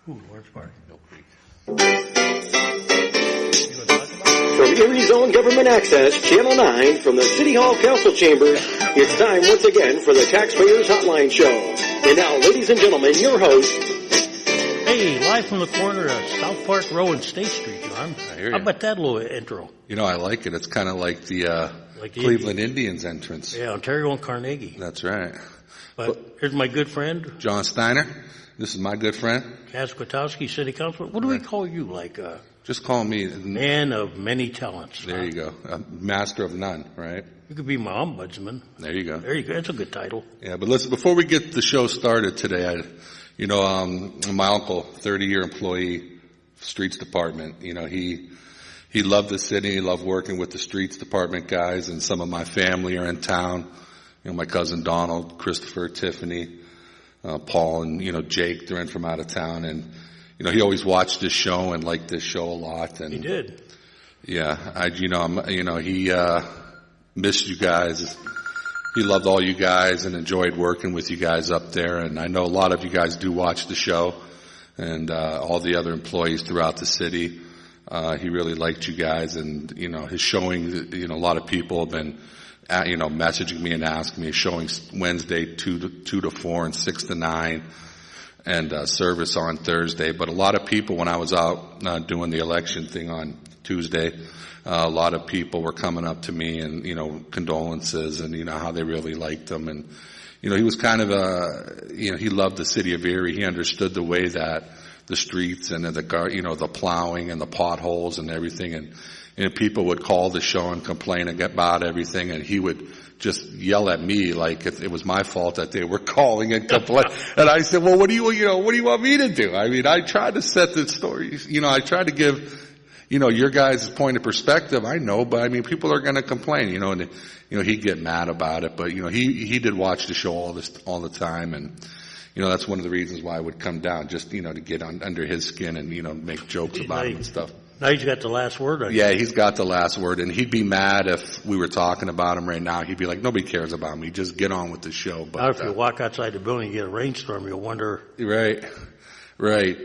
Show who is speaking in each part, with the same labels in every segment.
Speaker 1: Ooh, Lawrence Park.
Speaker 2: Mill Creek.
Speaker 3: From Erie Zone Government Access, Channel 9, from the City Hall Council Chambers, it's time once again for the Taxpayers Hotline Show. And now, ladies and gentlemen, your host.
Speaker 1: Hey, live from the corner of South Park Row and State Street, John.
Speaker 2: I hear you.
Speaker 1: How about that little intro?
Speaker 2: You know, I like it. It's kind of like the Cleveland Indians entrance.
Speaker 1: Yeah, Ontario and Carnegie.
Speaker 2: That's right.
Speaker 1: But here's my good friend,
Speaker 2: John Steiner. This is my good friend.
Speaker 1: Kaz Kwiatkowski, City Councilor. What do we call you? Like
Speaker 2: Just call me.
Speaker 1: Man of many talents.
Speaker 2: There you go. A master of none, right?
Speaker 1: You could be my ombudsman.
Speaker 2: There you go.
Speaker 1: There you go. That's a good title.
Speaker 2: Yeah, but listen, before we get the show started today, my uncle, 30-year employee, streets department, he loved the city. He loved working with the streets department guys, and some of my family are in town. My cousin Donald, Christopher, Tiffany, Paul, and, Jake, they're in from out of town. And, he always watched this show and liked this show a lot. And
Speaker 1: he did.
Speaker 2: Yeah, he missed you guys. He loved all you guys and enjoyed working with you guys up there. And I know a lot of you guys do watch the show, and all the other employees throughout the city. He really liked you guys, and his showing. A lot of people have been, messaging me and asking me. Showing Wednesday 2 to 4 and 6 to 9, and service on Thursday. But a lot of people, when I was out doing the election thing on Tuesday, a lot of people were coming up to me and condolences and how they really liked him. And he was kind of he loved the city of Erie. He understood the way that the streets and the plowing and the potholes and everything, and people would call the show and complain about everything, and he would just yell at me like it was my fault that they were calling and complaining. And I said, well, what do you want me to do? I mean, I tried to set the story, I tried to give your guys' point of perspective. I know, but I mean, people are going to complain, and he'd get mad about it, but he did watch the show all the time, and that's one of the reasons why I would come down, just, to get under his skin and, make jokes about him and stuff.
Speaker 1: Now he's got the last word on you.
Speaker 2: Yeah, he's got the last word, and he'd be mad if we were talking about him right now. He'd be like, nobody cares about me. Just get on with the show. But
Speaker 1: now if you walk outside the building and get a rainstorm, you'll wonder.
Speaker 2: Right.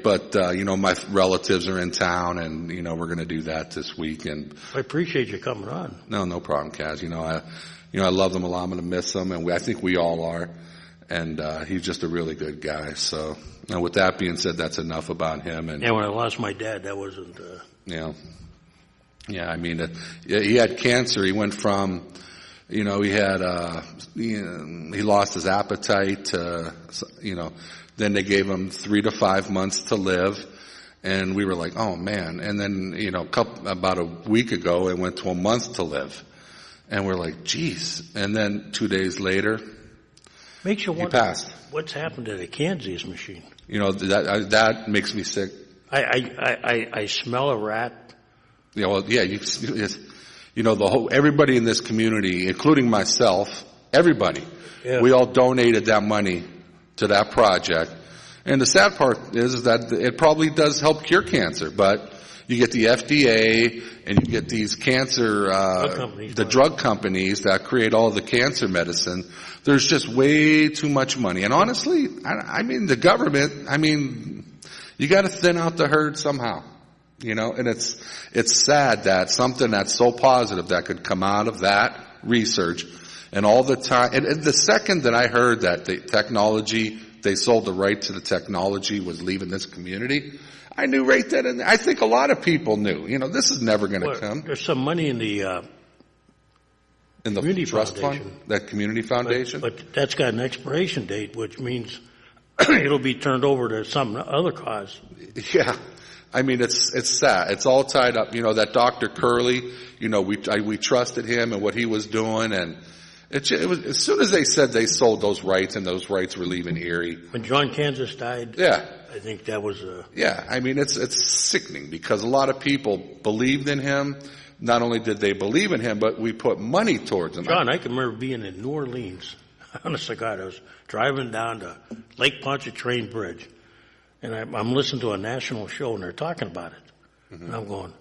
Speaker 2: But, my relatives are in town, and, we're going to do that this week. And
Speaker 1: I appreciate you coming on.
Speaker 2: No problem, Kaz. I love them a lot. I'm going to miss them, and I think we all are. And he's just a really good guy. So, with that being said, that's enough about him. And
Speaker 1: when I lost my dad, that wasn't.
Speaker 2: Yeah. I mean, he had cancer. He went from, he had, he lost his appetite. Then they gave him 3 to 5 months to live, and we were like, oh man. And then, about a week ago, it went to a month to live, and we're like, geez. And then 2 days later.
Speaker 1: Makes you wonder
Speaker 2: passed.
Speaker 1: What's happened to the Kansas machine.
Speaker 2: That makes me sick.
Speaker 1: I smell a rat.
Speaker 2: Yeah, well, yeah, everybody in this community, including myself, everybody, we all donated that money to that project. And the sad part is that it probably does help cure cancer, but you get the FDA and you get these cancer, drug companies that create all the cancer medicine. There's just way too much money. And honestly, I mean, the government, you got to thin out the herd somehow, and it's sad that something that's so positive that could come out of that research and all the time. And the second that I heard that they sold the right to the technology was leaving this community, I knew right then and there. I think a lot of people knew, this is never going to come.
Speaker 1: There's some money in the community
Speaker 2: trust
Speaker 1: foundation.
Speaker 2: Fund, that community foundation.
Speaker 1: But that's got an expiration date, which means it'll be turned over to some other cause.
Speaker 2: Yeah. It's sad. It's all tied up. That Dr. Curley, we trusted him and what he was doing, and it was, as soon as they said they sold those rights and those rights were leaving Erie.
Speaker 1: When John Kansas died.
Speaker 2: Yeah.
Speaker 1: I think that was
Speaker 2: it's sickening because a lot of people believed in him. Not only did they believe in him, but we put money towards him.
Speaker 1: John, I can remember being in New Orleans. Honest to God, I was driving down to Lake Pontchartrain Bridge, and I'm listening to a national show, and they're talking about it. Mm-hmm. And I'm going,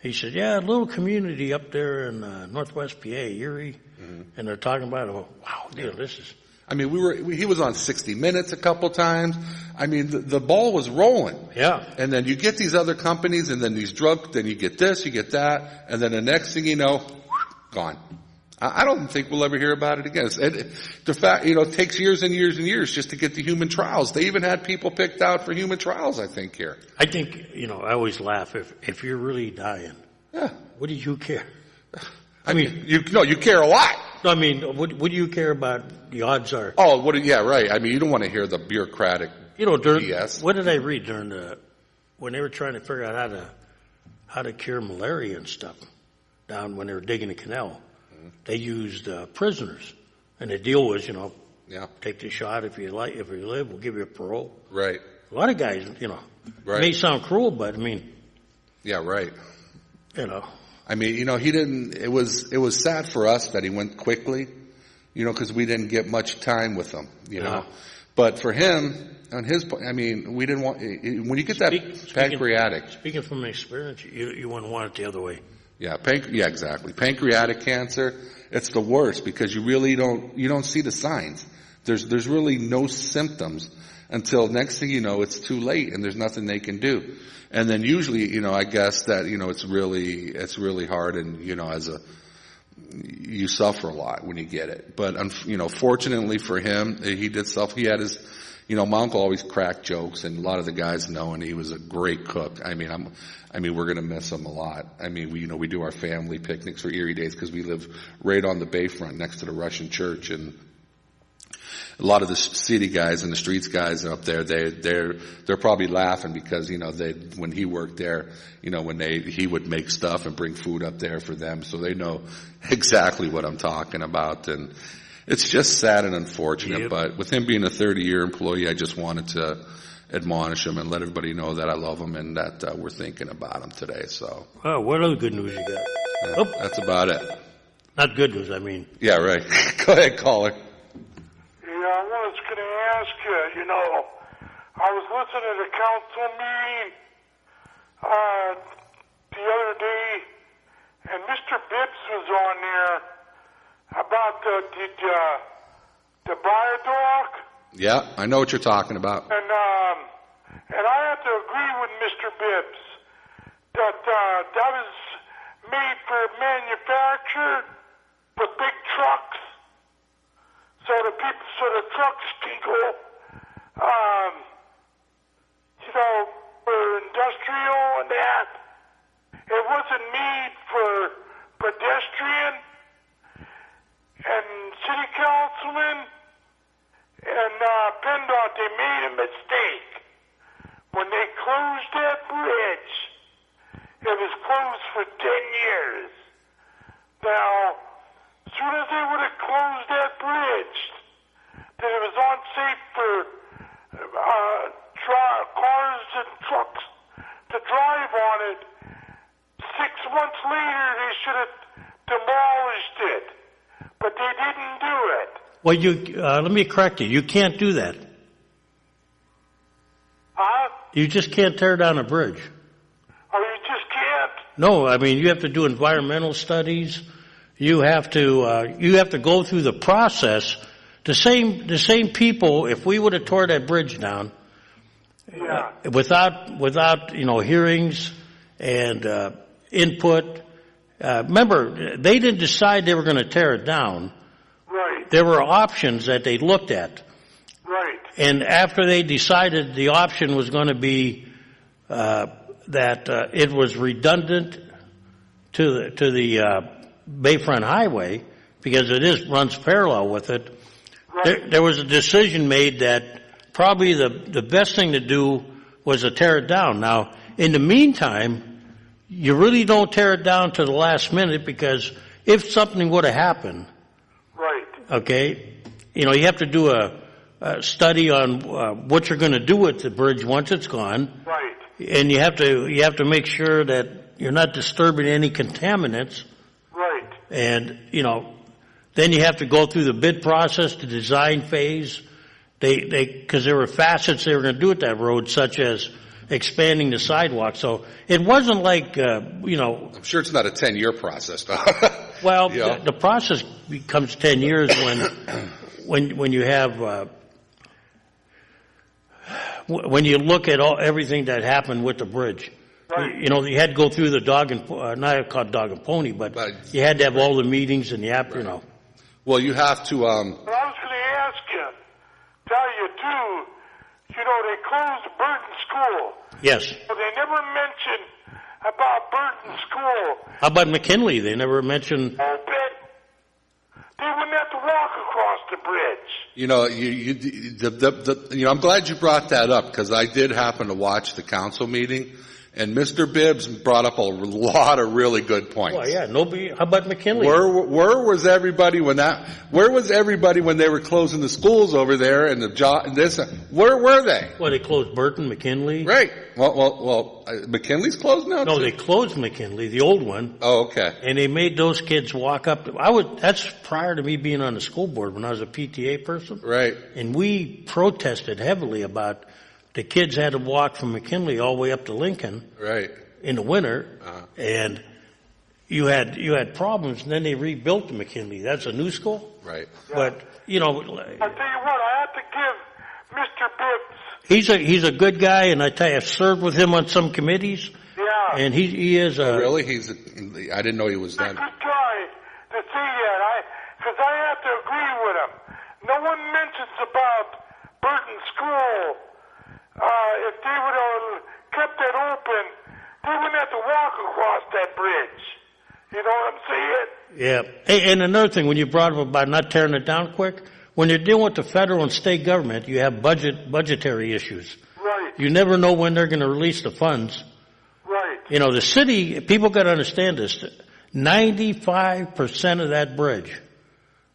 Speaker 1: he said, yeah, a little community up there in northwest PA, Erie, mm-hmm. and they're talking about it. Wow, dude, this is
Speaker 2: I mean, he was on 60 Minutes a couple times. I mean, the ball was rolling.
Speaker 1: Yeah.
Speaker 2: And then you get these other companies, and then then you get this, you get that, and then the next thing you know, gone. I don't think we'll ever hear about it again. The fact, it takes years and years and years just to get the human trials. They even had people picked out for human trials, I think, here.
Speaker 1: I think, I always laugh. If you're really dying,
Speaker 2: yeah,
Speaker 1: what do you care?
Speaker 2: I mean, you care a lot.
Speaker 1: I mean, what do you care about? The odds are.
Speaker 2: Oh, yeah, right. I mean, you don't want to hear the bureaucratic BS.
Speaker 1: What did I read when they were trying to figure out how to cure malaria and stuff down when they were digging the canal? They used prisoners, and the deal was, take the shot if you live, we'll give you a parole.
Speaker 2: Right.
Speaker 1: A lot of guys,
Speaker 2: right.
Speaker 1: It may sound cruel, but I mean,
Speaker 2: yeah, right.
Speaker 1: I
Speaker 2: mean, he didn't. It was sad for us that he went quickly, because we didn't get much time with him, But for him, on his, I mean, we didn't want when you get pancreatic.
Speaker 1: Speaking from experience, you wouldn't want it the other way.
Speaker 2: Yeah, yeah, exactly. Pancreatic cancer, it's the worst because you really don't see the signs. There's really no symptoms until next thing you know, it's too late and there's nothing they can do. And then usually, I guess that, it's really hard and, you suffer a lot when you get it. But, fortunately for him, he did suffer. He had his, my uncle always cracked jokes and a lot of the guys know, and he was a great cook. I mean, we're going to miss him a lot. I mean, we do our family picnics for Erie Days because we live right on the bayfront next to the Russian church, and a lot of the city guys and the streets guys up there, they're probably laughing because, when he worked there, he would make stuff and bring food up there for them. So they know exactly what I'm talking about. And it's just sad and unfortunate, yep. But with him being a 30-year employee, I just wanted to admonish him and let everybody know that I love him and that we're thinking about him today. So.
Speaker 1: Oh, what other good news you got?
Speaker 2: Yeah, that's about it.
Speaker 1: Not good news, I mean.
Speaker 2: Yeah, right. Go ahead, caller.
Speaker 4: Yeah, I was going to ask you, I was listening to the council meeting the other day, and Mr. Bibbs was on there about the Viaduct.
Speaker 2: Yeah, I know what you're talking about.
Speaker 4: And I have to agree with Mr. Bibbs that that was made for manufacture with big trucks, so the trucks can go, for industrial and that. It wasn't made for pedestrian. And city councilman and PennDOT, they made a mistake. When they closed that bridge, it was closed for 10 years. Now, as soon as they would have closed that bridge, that it was unsafe for cars and trucks to drive on it, 6 months later they should have demolished it. But they didn't do it.
Speaker 1: Well, let me correct you. You can't do that.
Speaker 4: Huh?
Speaker 1: You just can't tear down a bridge.
Speaker 4: Oh, you just can't?
Speaker 1: No, I mean, you have to do environmental studies. You have to go through the process. The same people, if we would have tore that bridge down,
Speaker 4: yeah.
Speaker 1: Without hearings and input. Remember, they didn't decide they were going to tear it down.
Speaker 4: Right.
Speaker 1: There were options that they looked at.
Speaker 4: Right.
Speaker 1: And after they decided the option was going to be that it was redundant to the Bayfront Highway, because it runs parallel with it, right. There was a decision made that probably the best thing to do was to tear it down. Now, in the meantime, you really don't tear it down to the last minute, because if something would have happened,
Speaker 4: right?
Speaker 1: Okay, you have to do a study on what you're going to do with the bridge once it's gone,
Speaker 4: right?
Speaker 1: And you have to make sure that you're not disturbing any contaminants,
Speaker 4: right?
Speaker 1: And then you have to go through the bid process, the design phase. Because there were facets they were going to do with that road, such as expanding the sidewalk. So it wasn't like,
Speaker 2: I'm sure it's not a 10-year process, though.
Speaker 1: Well, the process becomes 10 years when you have when you look at everything that happened with the bridge,
Speaker 4: Right.
Speaker 1: you know, you had to go through the dog and not called dog and pony, but you had to have all the meetings and you know.
Speaker 2: Well, you have to.
Speaker 4: But I was going to ask you, tell you too, you know, they closed Burton School.
Speaker 1: Yes.
Speaker 4: But they never mentioned about Burton School.
Speaker 1: How about McKinley? They never mentioned.
Speaker 4: Oh, but they wouldn't have to walk across the bridge.
Speaker 2: You know, you know, I'm glad you brought that up because I did happen to watch the council meeting, and Mr. Bibbs brought up a lot of really good points.
Speaker 1: Well, yeah, nobody. How about McKinley?
Speaker 2: Where was everybody when where was everybody when they were closing the schools over there and where were they?
Speaker 1: Well, they closed Burton, McKinley.
Speaker 2: Right. Well, McKinley's closed now?
Speaker 1: No,
Speaker 2: too?
Speaker 1: they closed McKinley, the old one.
Speaker 2: Oh, okay.
Speaker 1: And they made those kids walk up. That's prior to me being on the school board when I was a PTA person.
Speaker 2: Right.
Speaker 1: And we protested heavily about the kids had to walk from McKinley all the way up to Lincoln.
Speaker 2: Right.
Speaker 1: In the winter. And you had problems, and then they rebuilt the McKinley. That's a new school.
Speaker 2: Right.
Speaker 1: But, you know.
Speaker 4: I tell you what, I have to give Mr. Bibbs.
Speaker 1: He's a good guy, and I tell you, I've served with him on some committees.
Speaker 4: Yeah.
Speaker 1: And he is a.
Speaker 2: Really? I didn't know he was
Speaker 4: He's a
Speaker 2: done.
Speaker 4: good guy to see that. Because I have to agree with him. No one mentions about Burton School. If they would have kept that open, they wouldn't have to walk across that bridge. You know what I'm saying?
Speaker 1: Yeah. Hey, and another thing, when you brought up about not tearing it down quick, when you're dealing with the federal and state government, you have budgetary issues.
Speaker 4: Right.
Speaker 1: You never know when they're going to release the funds.
Speaker 4: Right.
Speaker 1: You know, the city, people got to understand this, 95% of that bridge,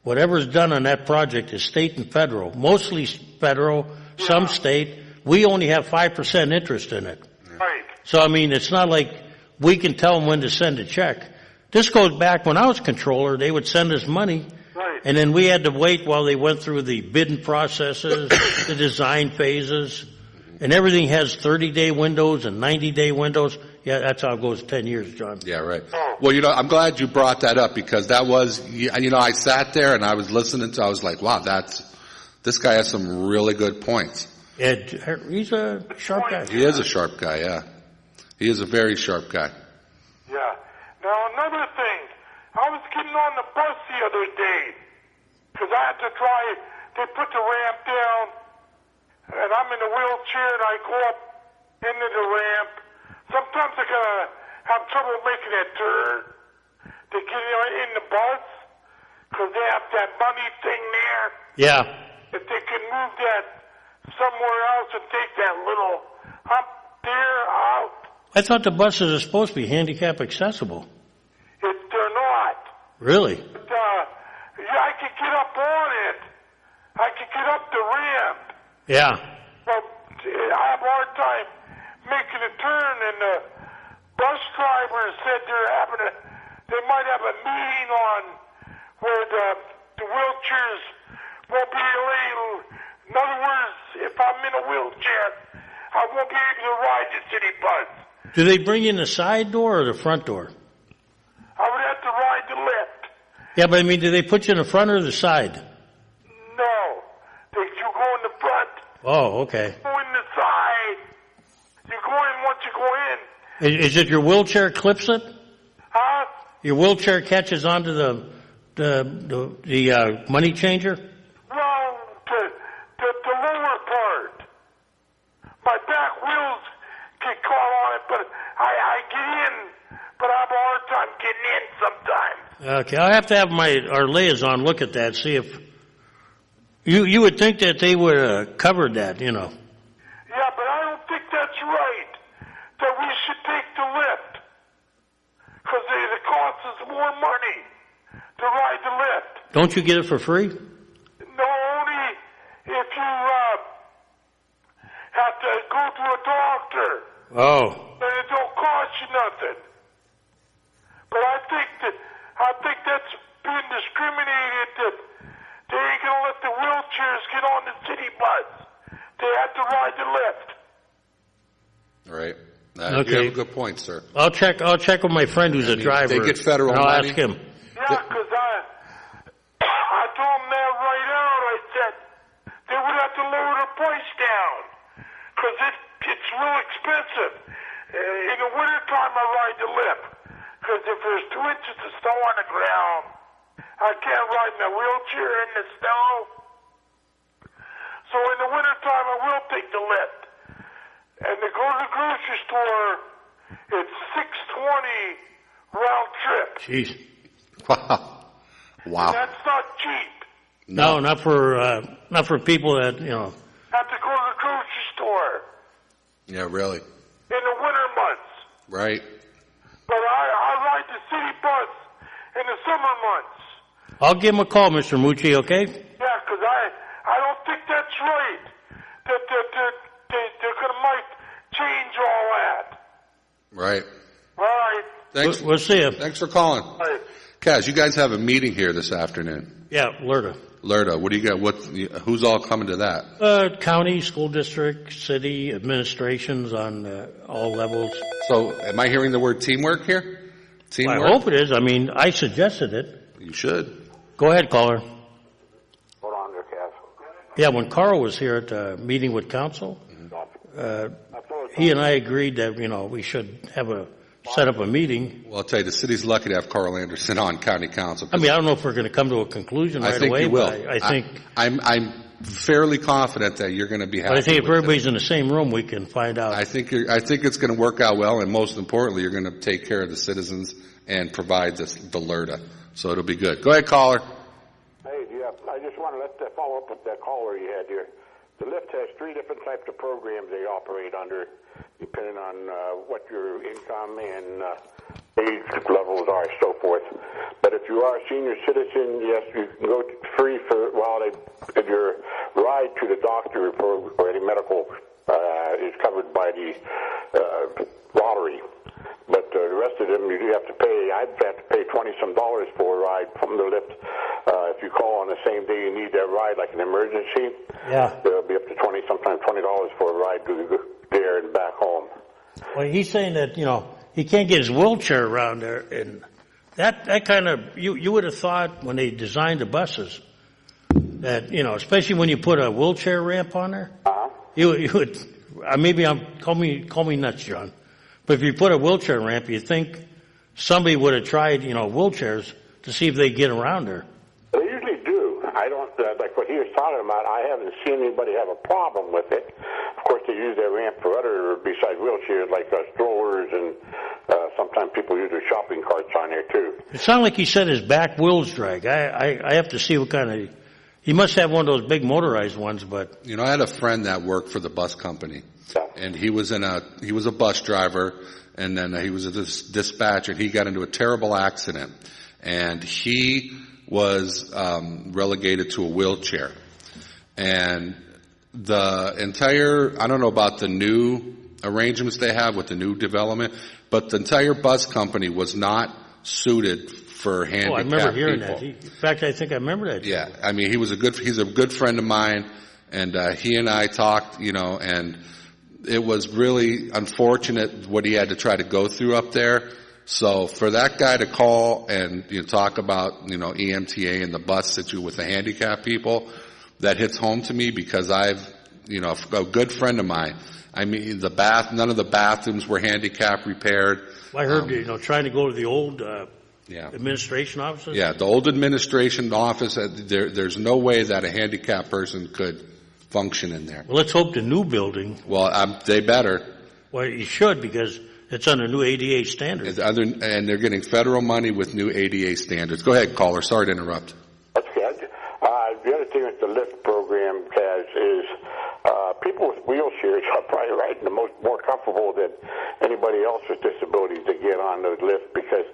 Speaker 1: whatever's done on that project is state and federal, mostly federal, some state. We only have 5% interest in it.
Speaker 4: Right.
Speaker 1: So, I mean, it's not like we can tell them when to send a check. This goes back when I was controller, they would send us money.
Speaker 4: Right.
Speaker 1: And then we had to wait while they went through the bidding processes, the design phases, and everything has 30-day windows and 90-day windows. Yeah, that's how it goes 10 years, John.
Speaker 2: Yeah, right. Well, you know, I'm glad you brought that up because that was, you know, I sat there and I was listening to, I was like, wow, this guy has some really good points.
Speaker 1: He's a sharp guy.
Speaker 2: He is a sharp guy, yeah. He is a very sharp guy.
Speaker 4: Yeah. Now, another thing. I was getting on the bus the other day because I had to drive. They put the ramp down, and I'm in a wheelchair, and I go up into the ramp. Sometimes I gotta have trouble making that turn to get in the bus because they have that money thing there.
Speaker 1: Yeah.
Speaker 4: If they could move that somewhere else and take that little hump there out.
Speaker 1: I thought the buses are supposed to be handicap accessible.
Speaker 4: If they're not.
Speaker 1: Really?
Speaker 4: But, I could get up on it. I could get up the ramp.
Speaker 1: Yeah.
Speaker 4: But I have a hard time making a turn, and the bus driver said they might have a meeting on where the wheelchairs won't be able. In other words, if I'm in a wheelchair, I won't be able to ride the city bus.
Speaker 1: Do they bring you in the side door or the front door?
Speaker 4: I would have to ride the lift.
Speaker 1: Yeah, but I mean, do they put you in the front or the side?
Speaker 4: No. You go in the front.
Speaker 1: Oh, okay.
Speaker 4: Go in the side. You go in once you go in.
Speaker 1: Is it your wheelchair clips it?
Speaker 4: Huh?
Speaker 1: Your wheelchair catches onto the money changer?
Speaker 4: Well, the lower part. My back wheels get caught on it, but I get in, but I have a hard time getting in sometimes.
Speaker 1: Okay, I'll have to have our liaison look at that, see if you would think that they would have covered that, you know.
Speaker 4: Yeah, but I don't think that's right. That we should take the lift. Because it costs us more money to ride the lift.
Speaker 1: Don't you get it for free?
Speaker 4: No, only if you have to go to a doctor.
Speaker 1: Oh.
Speaker 4: Then it don't cost you nothing. But I think that's being discriminated, that they ain't gonna let the wheelchairs get on the city bus. They have to ride the lift.
Speaker 2: All right.
Speaker 1: Okay.
Speaker 2: You have a good point, sir.
Speaker 1: I'll check with my friend who's a driver.
Speaker 2: They get federal
Speaker 1: and I'll
Speaker 2: money.
Speaker 1: ask him.
Speaker 4: Yeah, because I told him that right out. I to lower the price down because it's real expensive. In the wintertime, I ride the lift because if there's 2 inches of snow on the ground, I can't ride in a wheelchair in the snow. So in the wintertime, I will take the lift. And to go to the grocery store, it's $6.20 round trip.
Speaker 1: Jeez.
Speaker 2: Wow.
Speaker 4: And that's not cheap.
Speaker 1: No, not for people that, you know.
Speaker 4: Have to go to the grocery store
Speaker 2: Yeah, really.
Speaker 4: in the winter months.
Speaker 2: Right.
Speaker 4: But I ride the city bus in the summer months.
Speaker 1: I'll give him a call, Mr. Mucci, okay?
Speaker 4: Yeah, because I don't think that's right. That they're going to might change all that.
Speaker 2: Right.
Speaker 4: All right.
Speaker 2: Thanks.
Speaker 1: We'll see you.
Speaker 2: Thanks for calling.
Speaker 4: All right.
Speaker 2: Kaz, you guys have a meeting here this afternoon.
Speaker 1: Yeah, Lerda.
Speaker 2: Lerda, what do you got? Who's all coming to that?
Speaker 1: County, school district, city, administrations on all levels.
Speaker 2: So, am I hearing the word teamwork here? Teamwork?
Speaker 1: I hope it is. I mean, I suggested it.
Speaker 2: You should.
Speaker 1: Go ahead, caller.
Speaker 5: Hold on there, Cass.
Speaker 1: Yeah, when Carl was here at the meeting with council, he and I agreed that, you know, we should set up a meeting.
Speaker 2: Well, I'll tell you, the city's lucky to have Carl Anderson on county council.
Speaker 1: I mean, I don't know if we're going to come to a conclusion right
Speaker 2: I think
Speaker 1: away.
Speaker 2: you will.
Speaker 1: But I think.
Speaker 2: I'm fairly confident that you're going to be happy.
Speaker 1: But I think if
Speaker 2: with it.
Speaker 1: everybody's in the same room, we can find out.
Speaker 2: I think it's going to work out well, and most importantly, you're going to take care of the citizens and provide the LERTA. So it'll be good. Go ahead, caller.
Speaker 5: Hey, yeah, I just want to follow up with that caller you had here. The lift has 3 different types of programs they operate under, depending on what your income and age levels are, and so forth. But if you are a senior citizen, yes, you can go free if your ride to the doctor or any medical is covered by the lottery. But the rest of them, you do have to pay. I'd have to pay $20-some for a ride from the lift. If you call on the same day you need that ride, like an emergency, it'll be up to sometimes $20 for a ride to there and back home.
Speaker 1: Well, he's saying that, you know, he can't get his wheelchair around there, and that kind of you would have thought when they designed the buses that, you know, especially when you put a wheelchair ramp on there, you would. Maybe call me nuts, John. But if you put a wheelchair ramp, you think somebody would have tried, you know, wheelchairs to see if they get around there.
Speaker 5: They usually do. I don't, like what he was talking about, I haven't seen anybody have a problem with it. Of course, they use their ramp for other, besides wheelchairs, like strollers, and sometimes people use their shopping carts on there, too.
Speaker 1: It sounded like he said his back wheels drag. I have to see what kind of. He must have one of those big motorized ones, but.
Speaker 2: You know, I had a friend that worked for the bus company. And he was a bus driver, and then he was a dispatcher. He got into a terrible accident, and he was relegated to a wheelchair. And the entire, I don't know about the new arrangements they have with the new development, but the entire bus company was not suited for handicapped people.
Speaker 1: I remember hearing that. In fact, I think I remember that.
Speaker 2: Yeah, I mean, he's a good friend of mine, and he and I talked, you know, and it was really unfortunate what he had to try to go through up there. So for that guy to call and talk about, you know, EMTA and the bus situation with the handicapped people, that hits home to me because I've, you know, a good friend of mine. I mean, none of the bathrooms were handicap repaired.
Speaker 1: Well, I heard, you know, trying to go to the old administration offices.
Speaker 2: Yeah, the old administration office. There's no way that a handicapped person could function in there.
Speaker 1: Well, let's hope the new building.
Speaker 2: Well, they better.
Speaker 1: Well, you should, because it's under new ADA standards.
Speaker 2: And they're getting federal money with new ADA standards. Go ahead, caller. Sorry to interrupt.
Speaker 5: That's good. The other thing with the lift program, Kaz, is people with wheelchairs are probably riding the more comfortable than anybody else with disabilities to get on the lift, because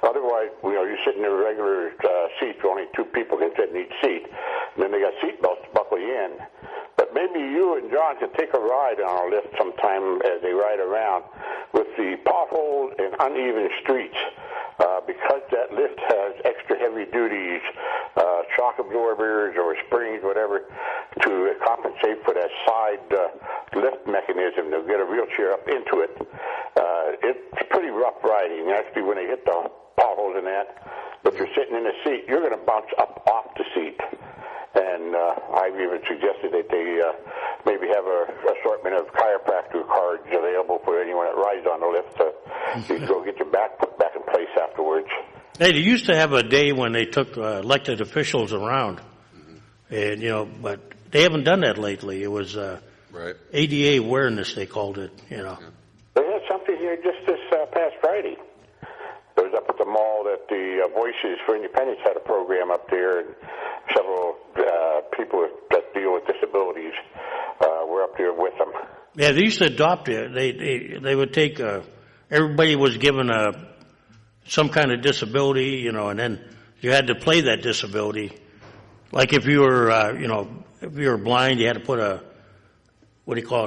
Speaker 5: otherwise, you know, you're sitting in a regular seat where only 2 people can sit in each seat, and then they got seat belts to buckle you in. But maybe you and John can take a ride on our lift sometime as they ride around with the potholes and uneven streets, because that lift has extra heavy duties, shock absorbers or springs, whatever, to compensate for that side lift mechanism to get a wheelchair up into it. It's pretty rough riding. Actually, when they hit the potholes and that, if you're sitting in a seat, you're going to bounce up off the seat. And I've even suggested that they You can go get your back put back in place afterwards.
Speaker 1: Hey, they used to have a day when they took elected officials around, and but they haven't done that lately. It was
Speaker 2: Right.
Speaker 1: ADA awareness, they called it.
Speaker 2: Yeah.
Speaker 5: They had something here just this past Friday. It was up at the mall that the Voices for Independence had a program up there, and several people that deal with disabilities were up there with them.
Speaker 1: Yeah, they used to adopt it. They would take everybody was given some kind of disability, and then you had to play that disability. Like if you were if you were blind, you had to put a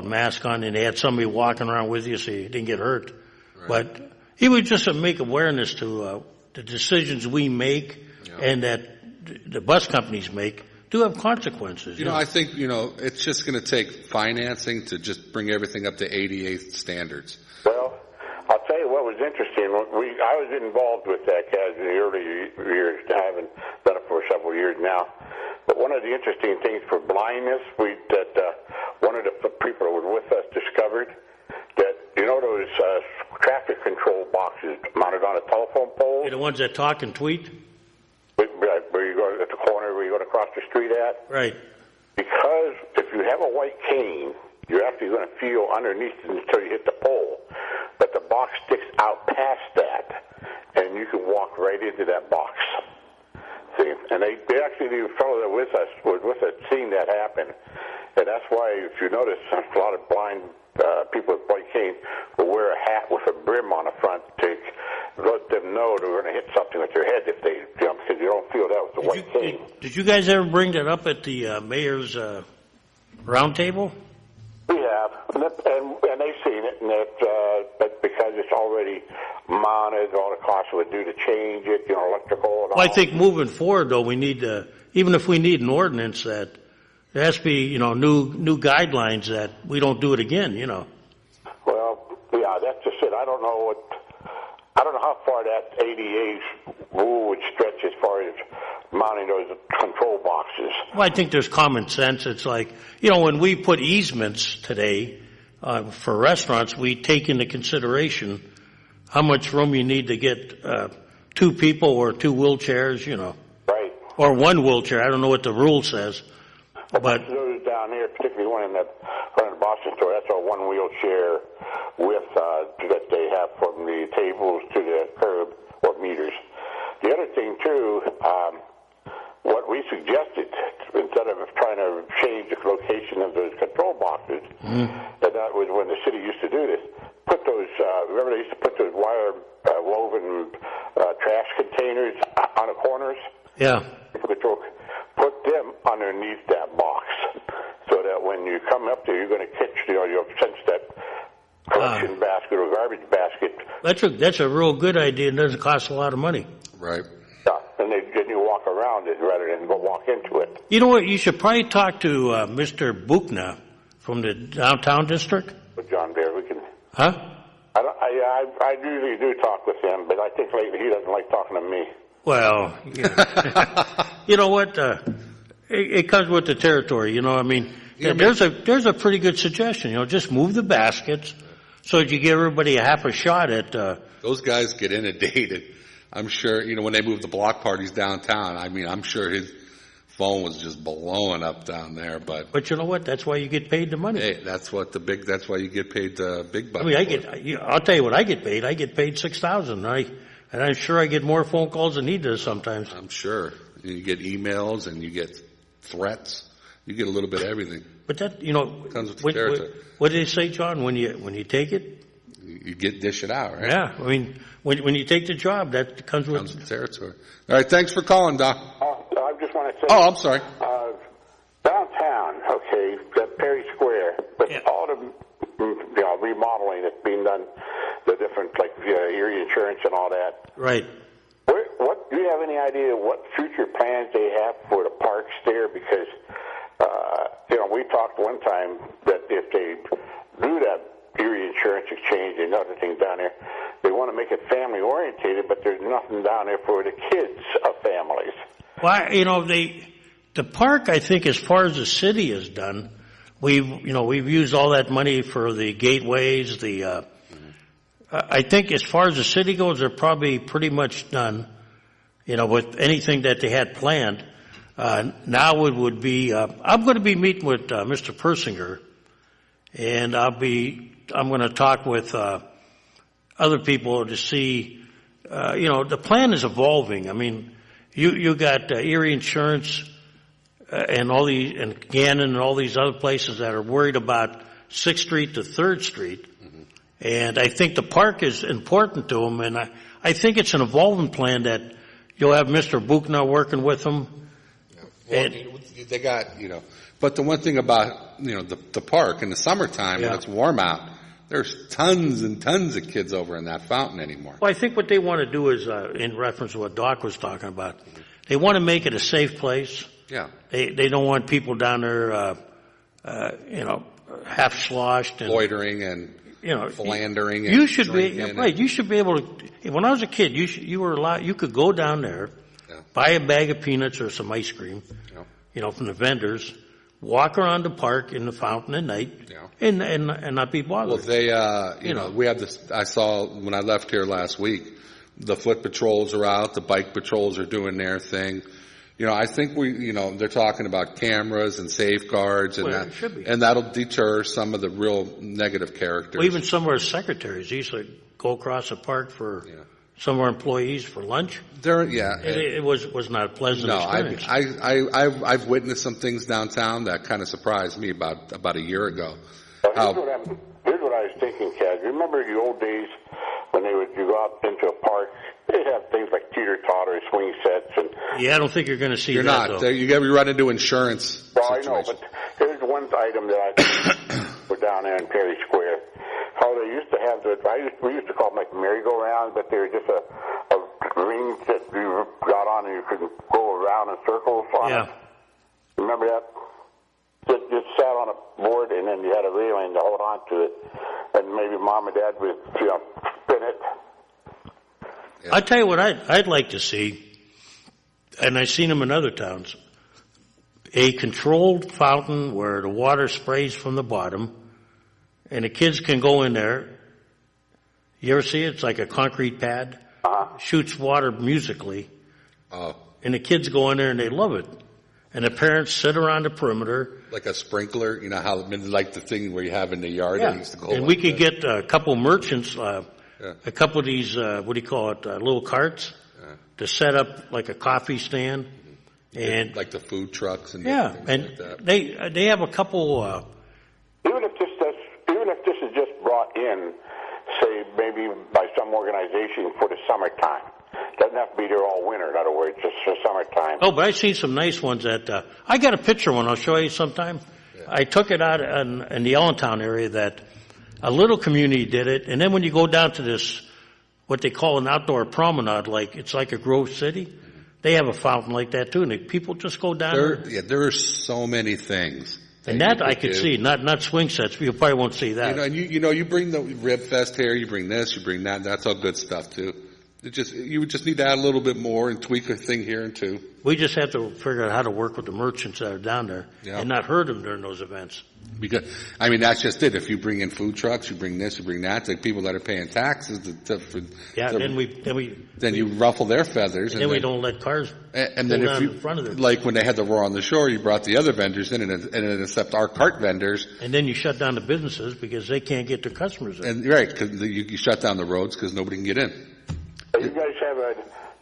Speaker 1: mask on, and they had somebody walking around with you so you didn't get hurt.
Speaker 2: Right.
Speaker 1: But he would just make awareness to the decisions we make and that the bus companies make do have consequences.
Speaker 2: I think, it's just going to take financing to just bring everything up to ADA standards.
Speaker 5: Well, I'll tell you what was interesting. I was involved with that, Kaz, in the early years. I haven't done it for several years now. But one of the interesting things for blindness, one of the people that was with us discovered that, those traffic control boxes mounted on a telephone pole?
Speaker 1: The ones that talk and tweet?
Speaker 5: Where you go at the corner, where you go to cross the street at?
Speaker 1: Right.
Speaker 5: Because if you have a white cane, you're actually going to feel underneath it until you hit the pole. But the box sticks out past that, and you can walk right into that box. See? And they actually, the fellow that was with us, seen that happen. And that's why, if you notice, a lot of blind people with white cane will wear a hat with a brim on the front to let them know they're going to hit something with their head if they, because you don't feel that with the white cane.
Speaker 1: Did you guys ever bring that up at the mayor's roundtable?
Speaker 5: We have, and they've seen it, and but because it's already mounted, all the costs would do to change it, electrical and all.
Speaker 1: Well, I think moving forward, though, we need to, even if we need an ordinance, that there has to be, new guidelines that we don't do it again,
Speaker 5: Well, yeah, that's just it. I don't know how far that ADA's rule would stretch as far as mounting those control boxes.
Speaker 1: Well, I think there's common sense. It's like, when we put easements today for restaurants, we take into consideration how much room you need to get 2 people or 2 wheelchairs,
Speaker 5: Right.
Speaker 1: Or 1 wheelchair. I don't know what the rule says. But
Speaker 5: those down here, particularly one in the Boston store, that's a 1 wheelchair with that they have from the tables to the curb or meters. The other thing too, what we suggested instead of trying to change the location of those control boxes, and that was when the city used to do this. Put those. Remember they used to put those wire woven trash containers on the corners.
Speaker 1: yeah.
Speaker 5: Put them underneath that box so that when you come up there, you're going to catch, you'll sense that collection basket or garbage basket.
Speaker 1: That's a real good idea. It doesn't cost a lot of money.
Speaker 2: Right.
Speaker 5: Yeah, and then you walk around it rather than go walk into it.
Speaker 1: You know what? You should probably talk to Mr. Buchna from the downtown district.
Speaker 5: With John Bear, we can.
Speaker 1: Huh?
Speaker 5: I usually do talk with him, but I think lately he doesn't like talking to me.
Speaker 1: Well, you know what? It comes with the territory. There's a pretty good suggestion. Just move the baskets so that you give everybody a half a shot at.
Speaker 2: Those guys get inundated. I'm sure, when they move the block parties downtown, I'm sure his phone was just blowing up down there. But
Speaker 1: you know what? That's why you get paid the money.
Speaker 2: Hey, that's why you get paid the big bucks.
Speaker 1: I'll tell you what I get paid. I get paid $6,000. And I'm sure I get more phone calls than he does sometimes.
Speaker 2: I'm sure. You get emails and you get threats. You get a little bit of everything.
Speaker 1: But that,
Speaker 2: comes with the territory.
Speaker 1: What did they say, John? When you take it,
Speaker 2: you dish it out, right?
Speaker 1: Yeah. When you take the job, that comes with
Speaker 2: the territory. All right. Thanks for calling, Doc.
Speaker 5: I just want to say.
Speaker 2: Oh, I'm sorry.
Speaker 5: Downtown, okay, Perry Square, but all the remodeling that's being done, the different Erie Insurance and all that.
Speaker 1: Right.
Speaker 5: What do you have any idea what future plans they have for the parks there? Because we talked one time that if they do that Erie Insurance Exchange and other things down there, they want to make it family orientated, but there's nothing down there for the kids of families.
Speaker 1: Well, the park, I think, as far as the city has done, we've used all that money for the gateways, the I think as far as the city goes, they're probably pretty much done, with anything that they had planned. Now it would be, I'm going to be meeting with Mr. Persinger, and I'm going to talk with other people to see, the plan is evolving. I mean, you got Erie Insurance and Gannon and all these other places that are worried about 6th Street to 3rd Street. Mm-hmm. And I think the park is important to them, and I think it's an evolving plan that you'll have Mr. Buchner working with them.
Speaker 2: Yeah. Well, they got, but the one thing about, the park in the summertime when it's warm out, there's tons and tons of kids over in that fountain anymore.
Speaker 1: Well, I think what they want to do is, in reference to what Doc was talking about, they want to make it a safe place.
Speaker 2: Yeah.
Speaker 1: They don't want people down there, half sloshed and
Speaker 2: loitering and philandering.
Speaker 1: You should be right. You should be able to. When I was a kid, you were allowed. You could go down there, buy a bag of peanuts or some ice cream, from the vendors, walk around the park in the fountain at night, and not be bothered.
Speaker 2: Well, they, we have this. I saw when I left here last week, the foot patrols are out, the bike patrols are doing their thing. I think they're talking about cameras and safeguards, and that'll deter some of the real negative characters.
Speaker 1: Well, even some of our secretaries used to go across the park for some of our employees for lunch. It was not a pleasant experience.
Speaker 2: I've witnessed some things downtown that kind of surprised me about a year ago.
Speaker 5: Here's what I was thinking, Kaz. Remember the old days when you go out into a park? They have things like teeter-totter, swing sets, and
Speaker 1: I don't think you're going to see
Speaker 2: you're
Speaker 1: that.
Speaker 2: You're not. You got to run into insurance.
Speaker 5: Well, I know, but here's one item that I put down there in Perry Square. How they used to have we used to call them like merry-go-rounds, but they were just a ring that you got on and you could go around in circles on it. Remember that? Just sat on a board and then you had a railing to hold on to it, and maybe mom and dad would spin it.
Speaker 1: Yeah. I'll tell you what I'd like to see, and I've seen them in other towns, a controlled fountain where the water sprays from the bottom, and the kids can go in there. You ever see it? It's like a concrete pad. Shoots water musically. And the kids go in there and they love it. And the parents sit around the perimeter.
Speaker 2: Like a sprinkler, how like the thing where you have in the yard that used to go.
Speaker 1: And we could get a couple merchants, a couple of these, little carts to set up like a coffee stand. And
Speaker 2: like the food trucks and
Speaker 1: and
Speaker 2: like that.
Speaker 1: They have a couple.
Speaker 5: Even if this is just brought in, say maybe by some organization for the summertime, doesn't have to be there all winter. In other words, just for summertime.
Speaker 1: Oh, but I've seen some nice ones that I got a picture one. I'll show you sometime. Yeah. I took it out in the Allentown area that a little community did it, and then when you go down to this, what they call an outdoor promenade, it's like a Grove City. They have a fountain like that too, and people just go down there.
Speaker 2: Yeah, there are so many things.
Speaker 1: And that I could see, not swing sets. You probably won't see that.
Speaker 2: And you bring the Rib Fest here, you bring this, you bring that. That's all good stuff too. You would just need to add a little bit more and tweak a thing here and two.
Speaker 1: We just have to figure out how to work with the merchants that are down there and not hurt them during those events.
Speaker 2: Because, that's just it. If you bring in food trucks, you bring this, you bring that, like people that are paying taxes. Then you ruffle their feathers.
Speaker 1: And then we don't let cars
Speaker 2: and then if you,
Speaker 1: in front of them.
Speaker 2: Like when they had the Roar on the Shore, you brought the other vendors in and accept our cart vendors.
Speaker 1: And then you shut down the businesses because they can't get their customers in.
Speaker 2: And right, because you shut down the roads because nobody can get in.
Speaker 5: You guys have a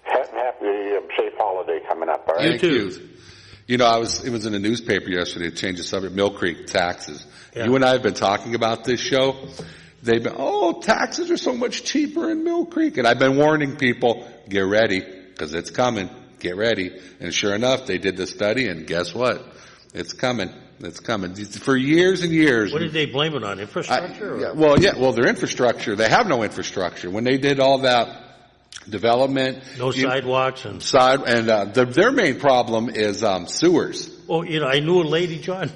Speaker 5: happy, safe holiday coming up, all right?
Speaker 1: You too.
Speaker 2: It was in the newspaper yesterday to change the subject, Mill Creek taxes. Yeah. You and I have been talking about this show. They've been, taxes are so much cheaper in Mill Creek. And I've been warning people, get ready, because it's coming. Get ready. And sure enough, they did the study, and guess what? It's coming. It's coming. For years and years.
Speaker 1: What did they blame it on? Infrastructure?
Speaker 2: Their infrastructure. They have no infrastructure. When they did all that development.
Speaker 1: No sidewalks and
Speaker 2: their main problem is sewers.
Speaker 1: Well, I knew a lady, John.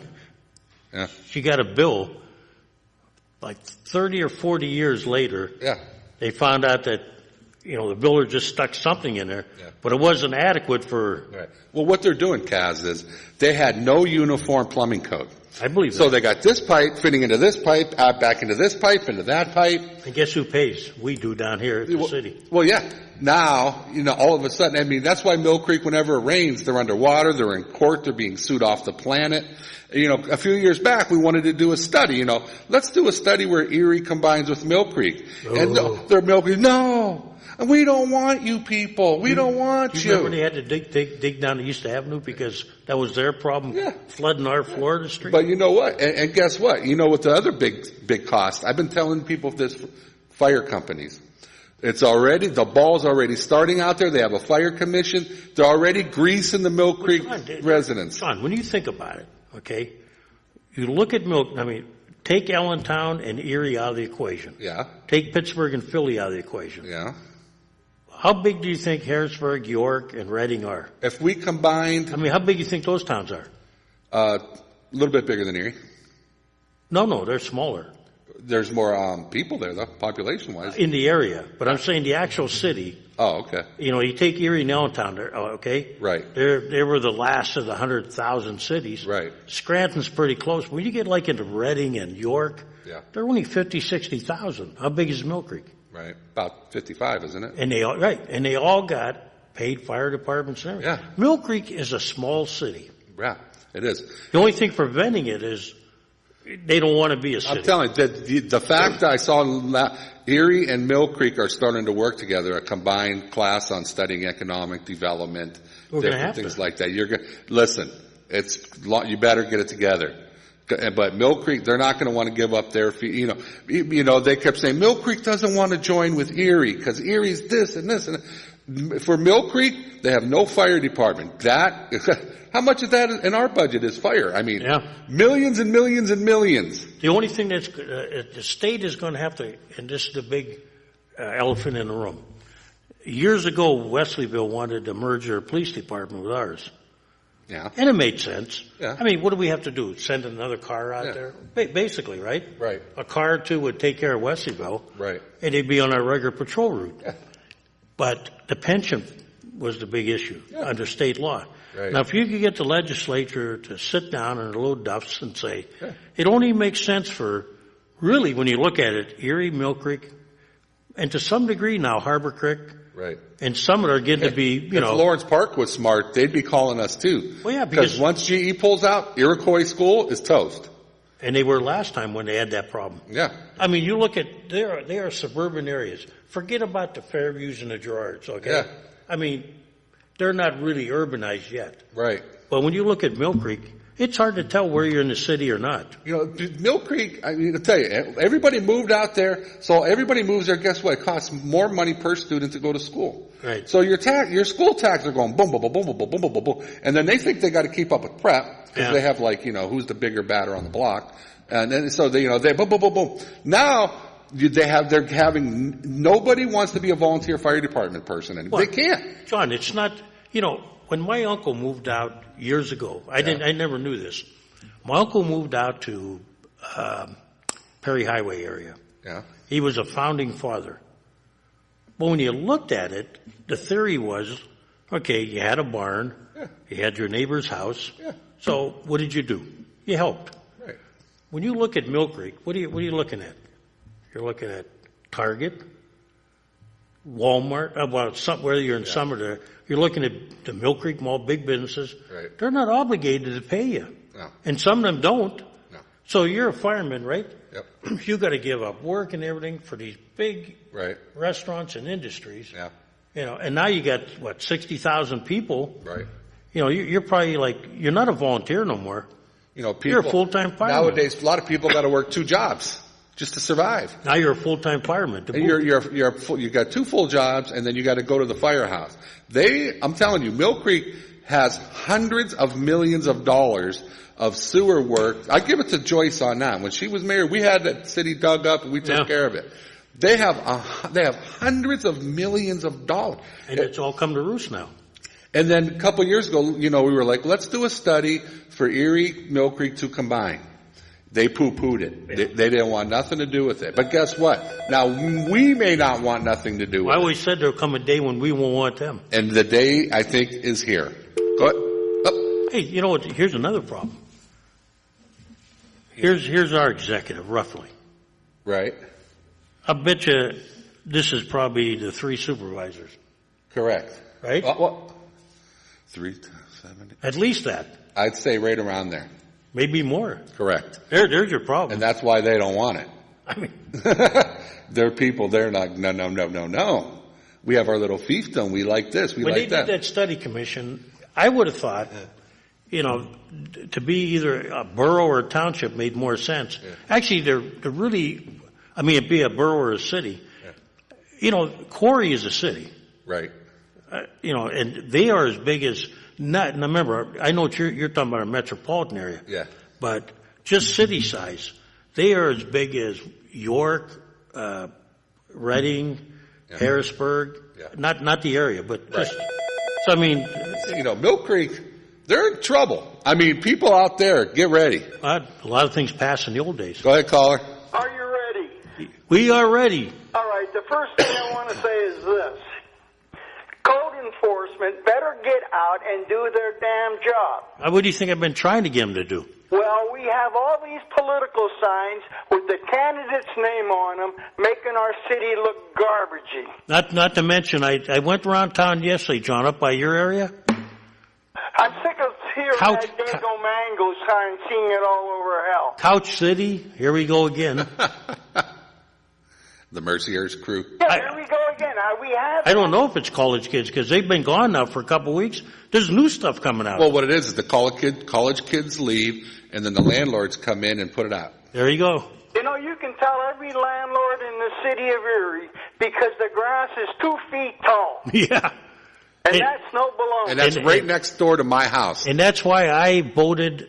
Speaker 2: Yeah.
Speaker 1: She got a bill like 30 or 40 years later.
Speaker 2: Yeah.
Speaker 1: They found out that the builder just stuck something in there, but it wasn't adequate for.
Speaker 2: Right. Well, what they're doing, Kaz, is they had no uniform plumbing code.
Speaker 1: I believe
Speaker 2: So
Speaker 1: that.
Speaker 2: they got this pipe fitting into this pipe, back into this pipe, into that pipe.
Speaker 1: And guess who pays? We do down here at the city.
Speaker 2: Well, yeah. Now, all of a sudden, I mean, that's why Mill Creek, whenever it rains, they're underwater, they're in court, they're being sued off the planet. A few years back, we wanted to do a study, let's do a study where Erie combines with Mill Creek. Oh. And they're Mill Creek, no, we don't want you people. We don't want you.
Speaker 1: Remember they had to dig down the East Avenue because that was their problem, flooding our Florida street?
Speaker 2: But you know what? And guess what? You know what the other big cost? I've been telling people this, fire companies. The ball's already starting out there. They have a fire commission. They're already greasing the Mill Creek residents.
Speaker 1: John, when you think about it, okay, you look at take Allentown and Erie out of the equation.
Speaker 2: Yeah.
Speaker 1: Take Pittsburgh and Philly out of the equation.
Speaker 2: Yeah.
Speaker 1: How big do you think Harrisburg, York, and Reading are?
Speaker 2: If we combined...
Speaker 1: how big do you think those towns are?
Speaker 2: A little bit bigger than Erie.
Speaker 1: No, they're smaller.
Speaker 2: There's more people there, though, population-wise.
Speaker 1: In the area. But I'm saying the actual city.
Speaker 2: Oh, okay.
Speaker 1: You take Erie and Allentown, okay?
Speaker 2: Right.
Speaker 1: They were the last of the 100,000 cities.
Speaker 2: Right.
Speaker 1: Scranton's pretty close. When you get into Reading and York, they're only 50, 60,000. How big is Mill Creek?
Speaker 2: Right. About 55, isn't it?
Speaker 1: And they all got paid fire departments and everything.
Speaker 2: Yeah.
Speaker 1: Mill Creek is a small city.
Speaker 2: Yeah, it is.
Speaker 1: The only thing preventing it is they don't want to be a city.
Speaker 2: I'm telling you, the fact that I saw Erie and Mill Creek are starting to work together, a combined class on studying economic development, different things like that. Listen, you better get it together. But Mill Creek, they're not going to want to give up their fee. They kept saying Mill Creek doesn't want to join with Erie because Erie's this and this. And for Mill Creek, they have no fire department. How much of that in our budget is fire? I mean, millions and millions and millions.
Speaker 1: The only thing the state is going to have to, and this is the big elephant in the room. Years ago, Wesleyville wanted to merge their police department with ours.
Speaker 2: Yeah.
Speaker 1: And it made sense.
Speaker 2: Yeah.
Speaker 1: What do we have to do? Send another car out there? Basically, right?
Speaker 2: Right.
Speaker 1: A car or two would take care of Wesleyville.
Speaker 2: Right.
Speaker 1: And they'd be on our regular patrol route.
Speaker 2: Yeah.
Speaker 1: But the pension was the big issue under state law.
Speaker 2: Right.
Speaker 1: Now, if you could get the legislature to sit down in their little duffs and say, it only makes sense for, really, when you look at it, Erie, Mill Creek, and to some degree now Harbor Creek.
Speaker 2: Right.
Speaker 1: And some are getting to be,
Speaker 2: If Lawrence Park was smart, they'd be calling us too.
Speaker 1: Well, yeah,
Speaker 2: because once GE pulls out, Iroquois School is toast.
Speaker 1: And they were last time when they had that problem.
Speaker 2: Yeah.
Speaker 1: You look at, they are suburban areas. Forget about the Fairviews and the Gerards, okay?
Speaker 2: Yeah.
Speaker 1: They're not really urbanized yet.
Speaker 2: Right.
Speaker 1: But when you look at Mill Creek, it's hard to tell where you're in the city or not.
Speaker 2: Mill Creek, I'll tell you, everybody moved out there, so everybody moves there, guess what? It costs more money per student to go to school.
Speaker 1: Right.
Speaker 2: So your school taxes are going boom, boom, boom, boom, boom, boom, boom, boom, boom. And then they think they got to keep up with prep, because they have who's the bigger batter on the block. And then, so they boom, boom, boom, boom. Now, nobody wants to be a volunteer fire department person, and they can't.
Speaker 1: John, it's not, when my uncle moved out years ago, I never knew this. My uncle moved out to Perry Highway area.
Speaker 2: Yeah.
Speaker 1: He was a founding father. But when you looked at it, the theory was, okay, you had a barn, you had your neighbor's house.
Speaker 2: Yeah.
Speaker 1: So what did you do? You helped.
Speaker 2: Right.
Speaker 1: When you look at Mill Creek, what are you looking at? You're looking at Target, Walmart, whether you're in Summer, you're looking at the Mill Creek Mall, big businesses.
Speaker 2: Right.
Speaker 1: They're not obligated to pay you.
Speaker 2: No.
Speaker 1: And some of them don't.
Speaker 2: No.
Speaker 1: So you're a fireman, right?
Speaker 2: Yep.
Speaker 1: You got to give up work and everything for these big
Speaker 2: Right.
Speaker 1: restaurants and industries.
Speaker 2: Yeah.
Speaker 1: And now you got, 60,000 people.
Speaker 2: Right.
Speaker 1: You're probably you're not a volunteer no more.
Speaker 2: People,
Speaker 1: you're a full-time fireman.
Speaker 2: Nowadays, a lot of people got to work 2 jobs just to survive.
Speaker 1: Now you're a full-time fireman.
Speaker 2: And you got 2 full jobs, and then you got to go to the firehouse. I'm telling you, Mill Creek has hundreds of millions of dollars of sewer work. I give it to Joyce on that. When she was mayor, we had that city dug up, and we took care of it. They have hundreds of millions of dollars,
Speaker 1: and it's all come to roost now.
Speaker 2: And then a couple of years ago, we were like, let's do a study for Erie, Mill Creek to combine. They poo-pooed it. They didn't want nothing to do with it. But guess what? Now, we may not want nothing to do with it.
Speaker 1: I always said there'll come a day when we won't want them.
Speaker 2: And the day, I think, is here. Go ahead.
Speaker 1: Hey, you know what? Here's another problem. Here's our executive, roughly.
Speaker 2: Right.
Speaker 1: I bet you this is probably the 3 supervisors.
Speaker 2: Correct.
Speaker 1: Right?
Speaker 2: Well, 3, 7.
Speaker 1: At least that.
Speaker 2: I'd say right around there.
Speaker 1: Maybe more.
Speaker 2: Correct.
Speaker 1: There's your problem.
Speaker 2: And that's why they don't want it.
Speaker 1: I mean,
Speaker 2: They're people, they're not, no. We have our little fiefdom. We like this. We
Speaker 1: when
Speaker 2: like
Speaker 1: they did that study commission, I would have thought, to be either a borough or a township made more sense. Yeah. Actually, they're really, it'd be a borough or a city. Yeah. Corey is a city.
Speaker 2: Right.
Speaker 1: And they are as big as, now remember, I know you're talking about a metropolitan area.
Speaker 2: Yeah.
Speaker 1: But just city size, they are as big as York, Reading, Harrisburg. Yeah. Not the area, but just, so
Speaker 2: Mill Creek, they're in trouble. People out there, get ready.
Speaker 1: A lot of things passed in the old days.
Speaker 2: Go ahead, caller.
Speaker 4: Are you ready?
Speaker 1: We are ready.
Speaker 4: All right, the first thing I want to say is this. Code enforcement better get out and do their damn job.
Speaker 1: What do you think I've been trying to get them to do?
Speaker 4: Well, we have all these political signs with the candidate's name on them, making our city look garbagey.
Speaker 1: Not to mention, I went around town yesterday, John, up by your area.
Speaker 4: I'm sick of hearing that Dago Mango sign, seeing it all over hell.
Speaker 1: Couch City, here we go again.
Speaker 2: The Mercier's crew.
Speaker 4: Yeah, here we go again.
Speaker 1: I don't know if it's college kids because they've been gone now for a couple of weeks. There's new stuff coming out.
Speaker 2: Well, what it is the college kids leave, and then the landlords come in and put it out.
Speaker 1: There you go.
Speaker 4: You can tell every landlord in the city of Erie because the grass is 2 feet tall.
Speaker 1: Yeah.
Speaker 4: And that's no baloney.
Speaker 2: And that's right next door to my house.
Speaker 1: And that's why I voted.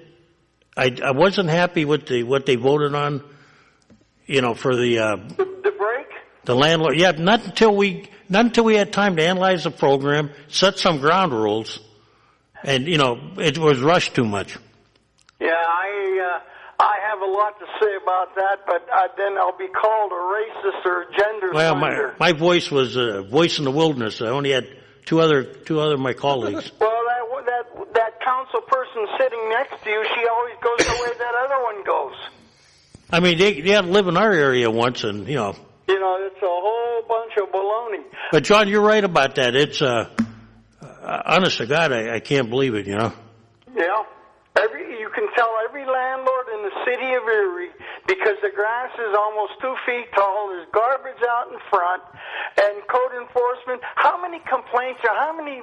Speaker 1: I wasn't happy with what they voted on, for
Speaker 4: the break?
Speaker 1: The landlord. Yeah, not until we had time to analyze the program, set some ground rules, and it was rushed too much.
Speaker 4: Yeah, I have a lot to say about that, but then I'll be called a racist or a gender slander.
Speaker 1: My voice was a voice in the wilderness. I only had two other of my colleagues.
Speaker 4: Well, that council person sitting next to you, she always goes the way that other one goes.
Speaker 1: They had to live in our area once, and
Speaker 4: it's a whole bunch of baloney.
Speaker 1: But John, you're right about that. It's honest to God, I can't believe it.
Speaker 4: Yeah. You can tell every landlord in the city of Erie because the grass is almost 2 feet tall. There's garbage out in front, and code enforcement. How many complaints or how many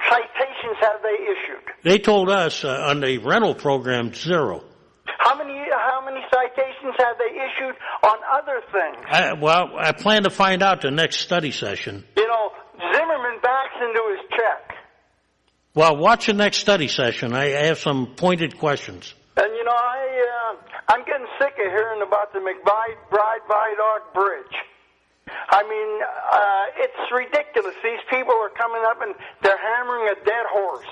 Speaker 4: citations have they issued?
Speaker 1: They told us on the rental program 0.
Speaker 4: How many citations have they issued on other things?
Speaker 1: I plan to find out the next study session.
Speaker 4: Zimmerman backs into his check.
Speaker 1: Well, watch the next study session. I have some pointed questions.
Speaker 4: And I'm getting sick of hearing about the McBride-Viaduct Bridge. It's ridiculous. These people are coming up and they're hammering a dead horse.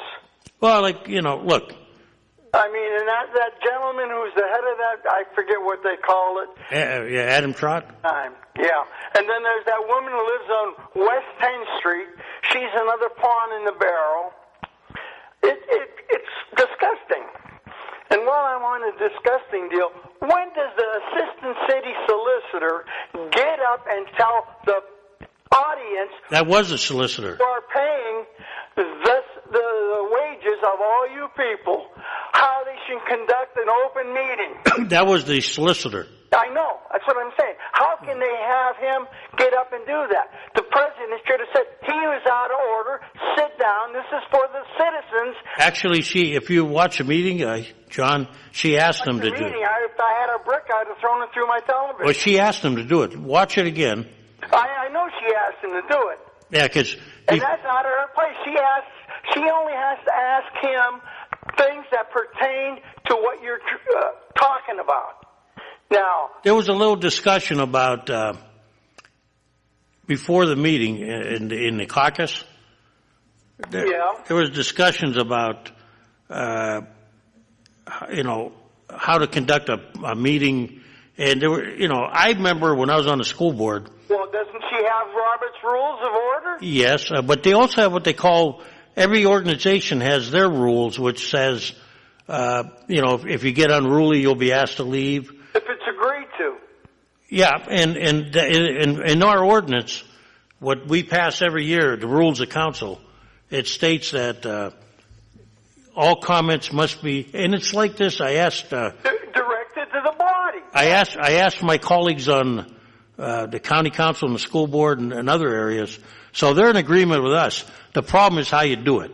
Speaker 1: Well, look.
Speaker 4: And that gentleman who's the head of that, I forget what they call it.
Speaker 1: Adam Trott?
Speaker 4: Yeah. And then there's that woman who lives on West 10th Street. She's another pawn in the barrel. It's disgusting. And while I'm on a disgusting deal, when does the assistant city solicitor get up and tell the audience
Speaker 1: that was a solicitor
Speaker 4: who are paying the wages of all you people how they should conduct an open meeting?
Speaker 1: That was the solicitor.
Speaker 4: I know. That's what I'm saying. How can they have him get up and do that? The president should have said, he was out of order. Sit down. This is for the citizens.
Speaker 1: Actually, if you watch the meeting, John, she asked him to do it.
Speaker 4: If I had a brick, I'd have thrown it through my television.
Speaker 1: Well, she asked him to do it. Watch it again.
Speaker 4: I know she asked him to do it.
Speaker 1: Yeah, because...
Speaker 4: And that's not her place. She only has to ask him things that pertain to what you're talking about. Now,
Speaker 1: there was a little discussion about before the meeting in the caucus. There was discussions about how to conduct a meeting, and there were I remember when I was on the school board.
Speaker 4: Well, doesn't she have Robert's Rules of Order?
Speaker 1: Yes, but they also have what they call. Every organization has their rules, which says if you get unruly, you'll be asked to leave.
Speaker 4: If it's agreed to.
Speaker 1: Yeah, and in our ordinance, what we pass every year, the rules of council, it states that all comments must be, and it's like this. I asked
Speaker 4: Directed to the body.
Speaker 1: I asked my colleagues on the county council and the school board and other areas, so they're in agreement with us. The problem is how you do it,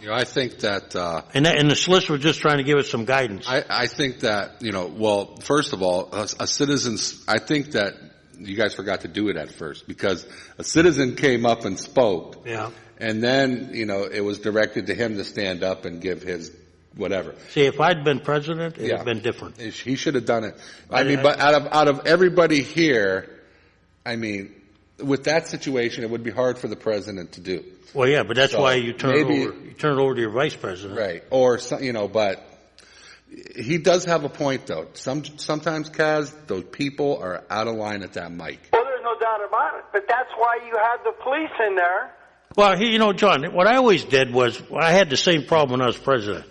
Speaker 2: I think that,
Speaker 1: and the solicitor was just trying to give us some guidance.
Speaker 2: I think that, well, first of all, a citizen's, I think that you guys forgot to do it at first because a citizen came up and spoke.
Speaker 1: Yeah.
Speaker 2: And then, it was directed to him to stand up and give his whatever.
Speaker 1: See, if I'd been president, it'd have been different.
Speaker 2: He should have done it. But out of everybody here, with that situation, it would be hard for the president to do.
Speaker 1: Well, yeah, but that's why you turn it over to your vice president.
Speaker 2: Right. Or, but he does have a point, though. Sometimes, Kaz, those people are out of line at that mic.
Speaker 4: Well, there's no doubt about it. But that's why you had the police in there.
Speaker 1: Well, John, what I always did was, I had the same problem when I was president.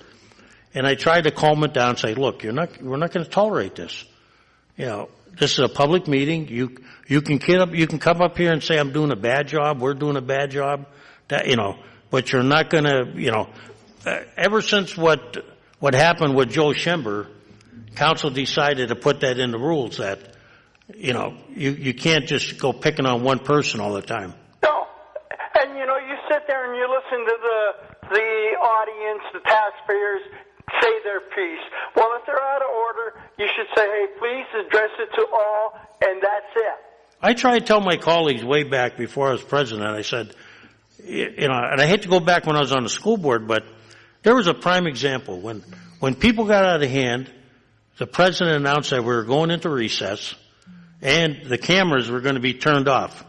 Speaker 1: And I tried to calm it down and say, look, we're not going to tolerate this. This is a public meeting. You can come up here and say I'm doing a bad job, we're doing a bad job, but you're not going to, ever since what happened with Joe Schember, council decided to put that in the rules that, you can't just go picking on one person all the time.
Speaker 4: No. And, you sit there and you listen to the audience, the taxpayers, say their piece. Well, if they're out of order, you should say, hey, please address it to all, and that's it.
Speaker 1: I tried to tell my colleagues way back before I was president, I said, and I hate to go back when I was on the school board, but there was a prime example. When people got out of hand, the president announced that we were going into recess, and the cameras were going to be turned off.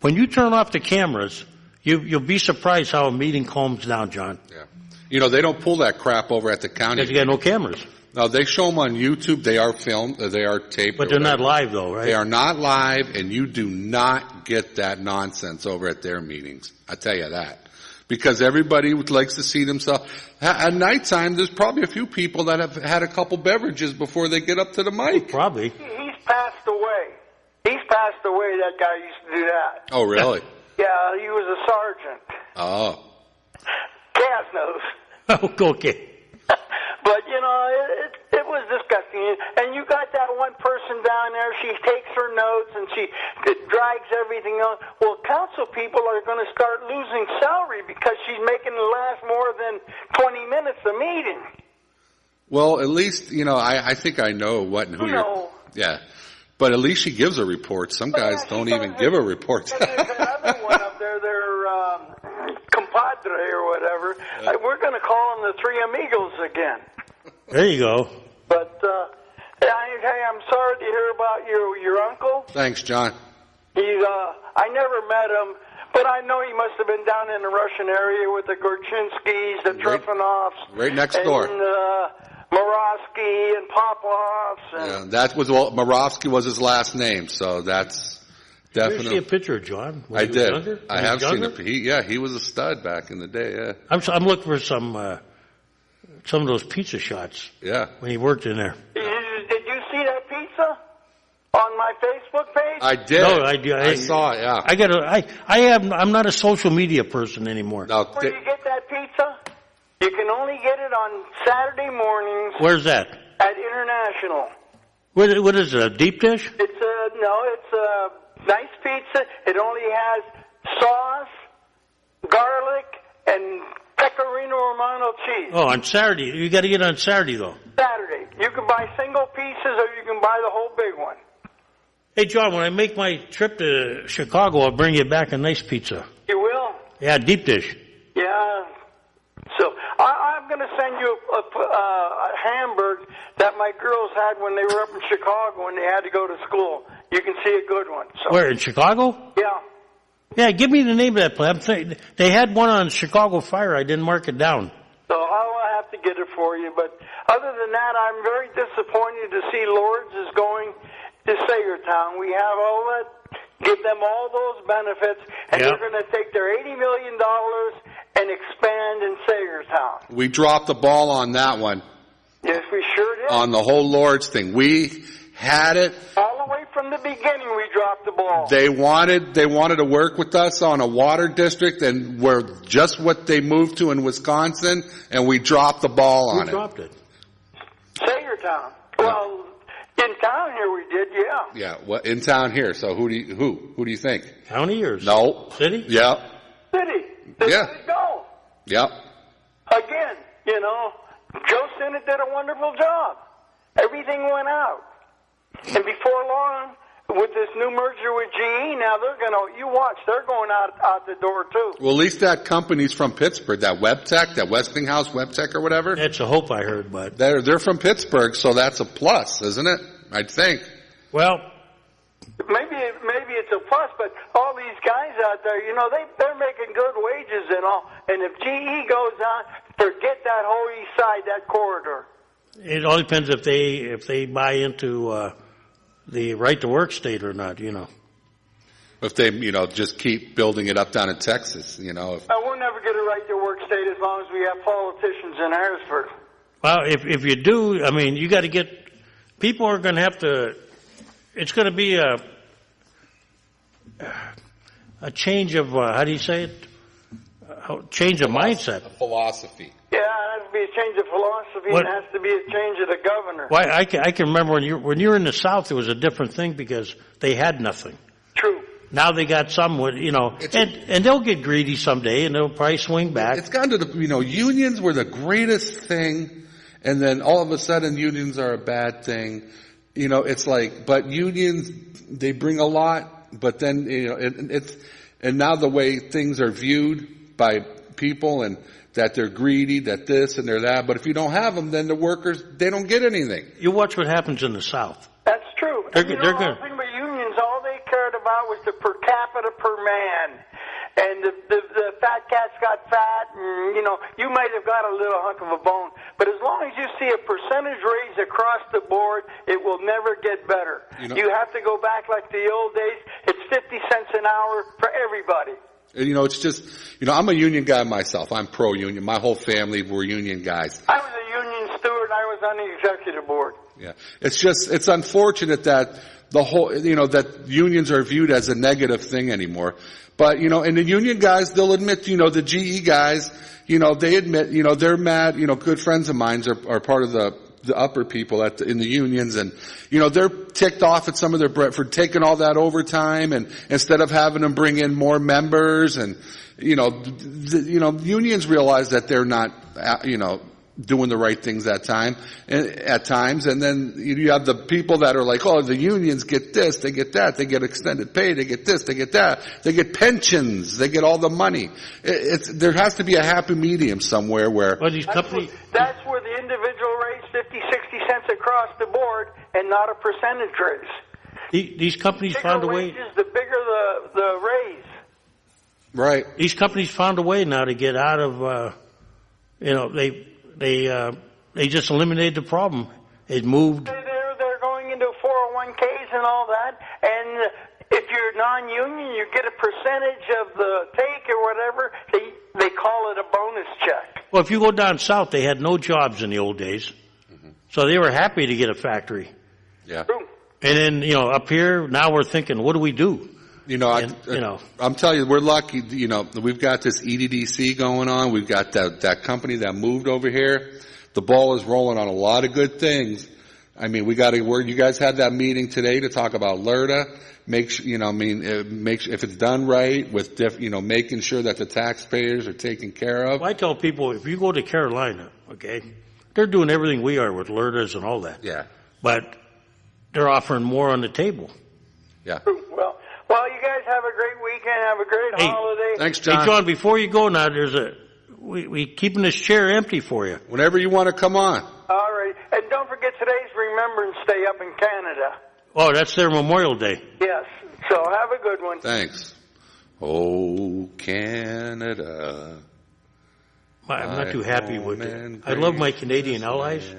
Speaker 1: When you turn off the cameras, you'll be surprised how a meeting calms down, John.
Speaker 2: Yeah. They don't pull that crap over at the county.
Speaker 1: Because you got no cameras.
Speaker 2: No, they show them on YouTube. They are filmed. They are taped.
Speaker 1: But they're not live, though, right?
Speaker 2: They are not live, and you do not get that nonsense over at their meetings. I tell you that. Because everybody likes to see themselves. At nighttime, there's probably a few people that have had a couple beverages before they get up to the mic.
Speaker 1: Probably.
Speaker 4: He's passed away. That guy used to do that.
Speaker 2: Oh, really?
Speaker 4: Yeah, he was a sergeant.
Speaker 2: Oh.
Speaker 4: Cass knows.
Speaker 1: Oh, okay.
Speaker 4: But, it was disgusting. And you got that one person down there, she takes her notes and she drags everything on. Well, council people are going to start losing salary because she's making it last more than 20 minutes a meeting.
Speaker 2: Well, at least, I think I know what and who you're... Yeah. But at least she gives a report. Some guys don't even give a report.
Speaker 4: There's another one up there, their compadre or whatever. We're going to call them the Three Amigos again.
Speaker 1: There you go.
Speaker 4: But, hey, I'm sorry to hear about your uncle.
Speaker 2: Thanks, John.
Speaker 4: I never met him, but I know he must have been down in the Russian area with the Gorchinskys, the Trufanovs.
Speaker 2: Right next door.
Speaker 4: Moravsky and Popovs.
Speaker 2: Yeah, that was Moravsky was his last name, so that's definitely.
Speaker 1: Did you see a picture of John?
Speaker 2: I did. I have seen it. He was a stud back in the day. Yeah.
Speaker 1: I'm looking for some of those pizza shots.
Speaker 2: Yeah.
Speaker 1: When he worked in there.
Speaker 4: Did you see that pizza on my Facebook page?
Speaker 2: I did.
Speaker 1: No,
Speaker 2: I saw it. Yeah.
Speaker 1: I'm not a social media person anymore.
Speaker 2: No.
Speaker 4: Where do you get that pizza? You can only get it on Saturday mornings.
Speaker 1: Where's that?
Speaker 4: At International.
Speaker 1: What is it, a deep dish?
Speaker 4: It's a nice pizza. It only has sauce, garlic, and pecorino romano cheese.
Speaker 1: Oh, on Saturday. You got to get it on Saturday, though.
Speaker 4: Saturday. You can buy single pieces or you can buy the whole big one.
Speaker 1: Hey, John, when I make my trip to Chicago, I'll bring you back a nice pizza.
Speaker 4: You will?
Speaker 1: Yeah, deep dish.
Speaker 4: Yeah. So I'm going to send you a Hamburg that my girls had when they were up in Chicago and they had to go to school. You can see a good one. So.
Speaker 1: Where, in Chicago?
Speaker 4: Yeah.
Speaker 1: Yeah, give me the name of that place. They had one on Chicago Fire. I didn't mark it down.
Speaker 4: So I'll have to get it for you. But other than that, I'm very disappointed to see Lourdes is going to Sagertown. We have all that. Give them all those benefits, and they're going to take their $80 million and expand in Sagertown.
Speaker 2: We dropped the ball on that one.
Speaker 6: Yes, we sure did.
Speaker 2: On the whole Lord's thing. We had it.
Speaker 6: All the way from the beginning, we dropped the ball.
Speaker 2: They wanted to work with us on a water district, and we're just what they moved to in Wisconsin, and we dropped the ball on it.
Speaker 1: We dropped it.
Speaker 6: Sagertown. Well, in town here we did, yeah.
Speaker 2: Yeah, well, in town here. So who do you think?
Speaker 1: County or
Speaker 2: No.
Speaker 1: city?
Speaker 2: Yeah.
Speaker 6: City. There
Speaker 2: Yeah.
Speaker 6: you go.
Speaker 2: Yeah.
Speaker 6: Again, Joe Senate did a wonderful job. Everything went out. And before long, with this new merger with GE, now they're going out the door too.
Speaker 2: Well, at least that company's from Pittsburgh, that WebTech, that Westinghouse WebTech or whatever.
Speaker 1: That's a hope I heard, but
Speaker 2: They're from Pittsburgh, so that's a plus, isn't it? I'd think.
Speaker 1: well,
Speaker 6: Maybe it's a plus, but all these guys out there, they're making good wages and all. And if GE goes on, forget that whole east side, that corridor.
Speaker 1: it all depends if they buy into the right to work state or not.
Speaker 2: If they, just keep building it up down in Texas, If,
Speaker 6: We'll never get a right to work state as long as we have politicians in Harrisburg.
Speaker 1: Well, if you do, I mean, you got to get people are going to have to. It's going to be a change of how do you say it? Change of mindset.
Speaker 2: philosophy.
Speaker 6: Yeah, it has to be a change of philosophy,
Speaker 1: What?
Speaker 6: and it has to be a change of the governor.
Speaker 1: Well, I can remember when you were in the South, it was a different thing because they had nothing.
Speaker 6: True.
Speaker 1: Now they got some with and they'll get greedy someday, and they'll probably swing back.
Speaker 2: It's gone to the, unions were the greatest thing, and then all of a sudden unions are a bad thing. It's like, but unions, they bring a lot, but then, and now the way things are viewed by people and that they're greedy, that this and they're that, but if you don't have them, then the workers, they don't get anything.
Speaker 1: You watch what happens in the South.
Speaker 6: That's true.
Speaker 1: They're
Speaker 6: And
Speaker 1: good.
Speaker 6: The thing about unions, all they cared about was the per capita per man. And the fat cats got fat, and, you might have got a little hunk of a bone. But as long as you see a percentage raise across the board, it will never get better. You have to go back like the old days. It's 50 cents an hour for everybody.
Speaker 2: It's just, I'm a union guy myself. I'm pro-union. My whole family were union guys.
Speaker 6: I was a union steward. I was on the executive board.
Speaker 2: Yeah. It's unfortunate that the whole, that unions are viewed as a negative thing anymore. But, and the union guys, they'll admit, the GE guys, they admit, they're mad, good friends of mine are part of the upper people in the unions, and, they're ticked off at some of their, for taking all that overtime, and instead of having them bring in more members, and, unions realize that they're not, doing the right things at times, and then you have the people that are like, oh, the unions get this, they get that, they get extended pay, they get this, they get that, they get pensions, they get all the money. There has to be a happy medium somewhere where.
Speaker 1: Well, these companies.
Speaker 6: That's where the individual raise 50, 60 cents across the board, and not a percentage raise.
Speaker 1: These companies
Speaker 6: The
Speaker 1: found a
Speaker 6: bigger
Speaker 1: way.
Speaker 6: wages, the bigger the raise.
Speaker 2: Right.
Speaker 1: These companies found a way now to get out of. They just eliminated the problem. It moved.
Speaker 6: They're going into 401ks and all that, and if you're non-union, you get a percentage of the take or whatever. They call it a bonus check.
Speaker 1: Well, if you go down south, they had no jobs in the old days, so they were happy to get a factory.
Speaker 2: Yeah.
Speaker 6: True.
Speaker 1: And then up here, now we're thinking, what do we do?
Speaker 2: I'm telling you, we're lucky. We've got this EDDC going on. We've got that company that moved over here. The ball is rolling on a lot of good things. I mean, we got to work. You guys had that meeting today to talk about LERTA. Make sure, if it's done right with, making sure that the taxpayers are taken care of.
Speaker 1: Well, I tell people, if you go to Carolina, okay, they're doing everything we are with LERTAs and all that.
Speaker 2: Yeah.
Speaker 1: But they're offering more on the table.
Speaker 2: Yeah.
Speaker 6: Well, you guys have a great weekend. Have a great holiday.
Speaker 2: Thanks, John.
Speaker 1: Hey, John, before you go now, we keeping this chair empty for you.
Speaker 2: Whenever you want to come on.
Speaker 6: All right. And don't forget today's Remembrance Day up in Canada.
Speaker 1: Oh, that's their Memorial Day.
Speaker 6: Yes. So have a good one.
Speaker 2: Thanks. Oh, Canada.
Speaker 1: I'm not too happy with it. I love my Canadian allies.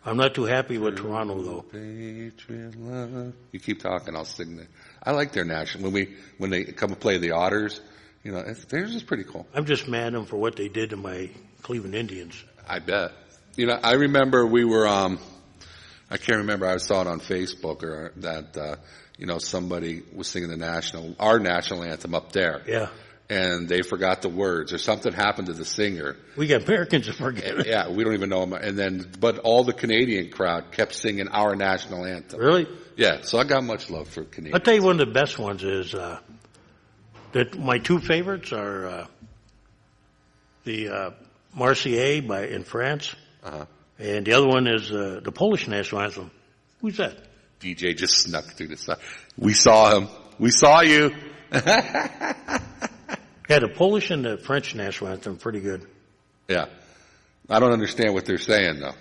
Speaker 1: I'm not too happy with Toronto, though.
Speaker 2: You keep talking, I'll sing that. I like their national. When they come and play the Otters, theirs is pretty cool.
Speaker 1: I'm just mad at them for what they did to my Cleveland Indians.
Speaker 2: I bet. I remember we were, I can't remember, I saw it on Facebook or that, somebody was singing our national anthem up there.
Speaker 1: Yeah.
Speaker 2: And they forgot the words or something happened to the singer.
Speaker 1: We got Americans that forget it.
Speaker 2: Yeah, we don't even know them. But all the Canadian crowd kept singing our national anthem.
Speaker 1: Really?
Speaker 2: Yeah, so I got much love for Canadians.
Speaker 1: I'll tell you one of the best ones is, that my two favorites are, the, Marseillaise in France.
Speaker 2: Uh-huh.
Speaker 1: And the other one is, the Polish national anthem. Who's that?
Speaker 2: DJ just snuck through the side. We saw him. We saw you.
Speaker 1: Yeah, the Polish and the French national anthem, pretty good.
Speaker 2: Yeah. I don't understand what they're saying, though.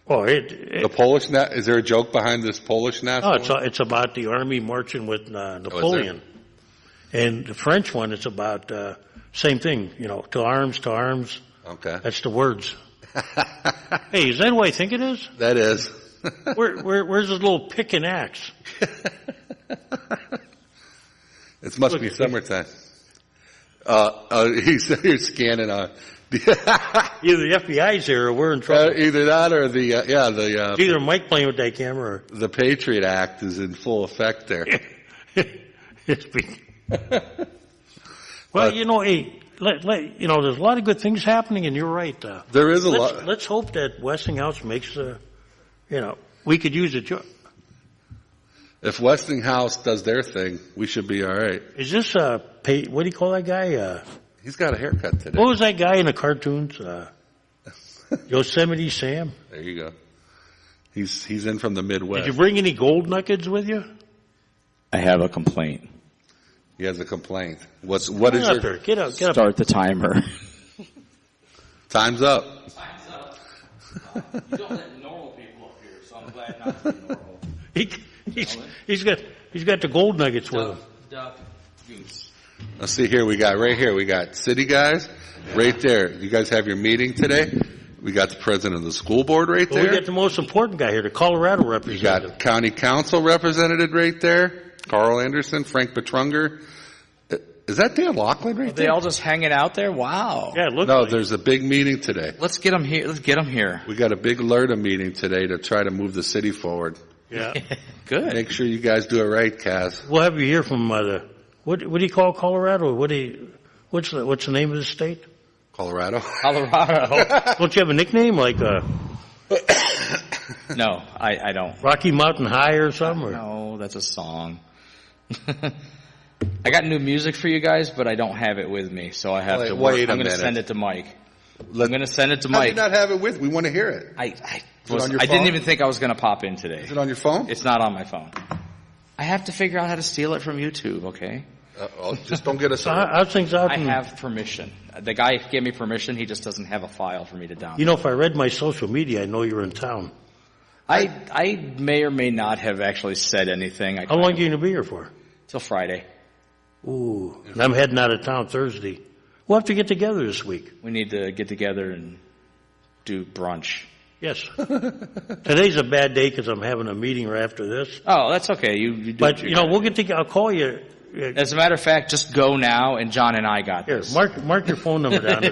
Speaker 1: Oh,
Speaker 2: The Polish, is there a joke behind this Polish national?
Speaker 1: No, it's about the army marching with Napoleon. And the French one, it's about, same thing, to arms, to arms.
Speaker 2: Okay.
Speaker 1: That's the words. Hey, is that who I think it is?
Speaker 2: That is.
Speaker 1: Where's his little pick and axe?
Speaker 2: It must be summertime. You're scanning
Speaker 1: either the FBI's here or we're in trouble.
Speaker 2: Either that or
Speaker 1: it's either Mike playing with that camera or
Speaker 2: the Patriot Act is in full effect there.
Speaker 1: Well, hey, there's a lot of good things happening, and you're right.
Speaker 2: There is a lot.
Speaker 1: Let's hope that Westinghouse makes we could use it.
Speaker 2: If Westinghouse does their thing, we should be all right.
Speaker 1: Is this what do you call that guy?
Speaker 2: He's got a haircut today.
Speaker 1: What was that guy in the cartoons? Yosemite Sam.
Speaker 2: There you go. He's in from the Midwest.
Speaker 1: Did you bring any gold nuggets with you?
Speaker 7: I have a complaint.
Speaker 2: He has a complaint. What is your...
Speaker 1: Get up.
Speaker 7: Start the timer.
Speaker 2: Time's up.
Speaker 7: Time's up. You don't let normal people up here, so I'm glad not to be normal.
Speaker 1: He's got the gold nuggets with him.
Speaker 7: Duck, goose.
Speaker 2: Let's see here. We got city guys right there. You guys have your meeting today. We got the president of the school board right there.
Speaker 1: We got the most important guy here, the Colorado
Speaker 2: We
Speaker 1: representative.
Speaker 2: got county council represented right there. Carl Anderson, Frank Petrunger. Is that Dan Laughlin right there?
Speaker 7: They all just hanging out there? Wow.
Speaker 1: Yeah, look.
Speaker 2: No, there's a big meeting today.
Speaker 7: Let's get them here. Let's get them here.
Speaker 2: We got a big LERTA meeting today to try to move the city forward.
Speaker 1: Yeah.
Speaker 7: Good.
Speaker 2: Make sure you guys do it right, Kaz.
Speaker 1: We'll have you hear from what do you call Colorado? What's the name of the state?
Speaker 2: Colorado.
Speaker 7: Colorado.
Speaker 1: Don't you have a nickname like
Speaker 7: No, I don't.
Speaker 1: Rocky Mountain High or something?
Speaker 7: No, that's a song. I got new music for you guys, but I don't have it with me, so I have to work. I'm going to send it to Mike. I'm going to send it to
Speaker 2: How do
Speaker 7: Mike.
Speaker 2: you not have it with? We want to hear it.
Speaker 7: I
Speaker 2: on your phone?
Speaker 7: didn't even think I was going to pop in today.
Speaker 2: Is it on your phone?
Speaker 7: It's not on my phone. I have to figure out how to steal it from YouTube, okay?
Speaker 2: Just don't get us
Speaker 1: So how's things out?
Speaker 7: I have permission. The guy gave me permission. He just doesn't have a file for me to download.
Speaker 1: If I read my social media, I know you're in town.
Speaker 7: I may or may not have actually said anything.
Speaker 1: How long are you going to be here for?
Speaker 7: Till Friday.
Speaker 1: Ooh, and I'm heading out of town Thursday. We'll have to get together this week.
Speaker 7: We need to get together and do brunch.
Speaker 1: Yes. Today's a bad day because I'm having a meeting right after this.
Speaker 7: Oh, that's okay. You do
Speaker 1: But, we'll get together. I'll call you.
Speaker 7: As a matter of fact, just go now, and John and I got
Speaker 1: Here,
Speaker 7: this.
Speaker 1: mark your phone number down.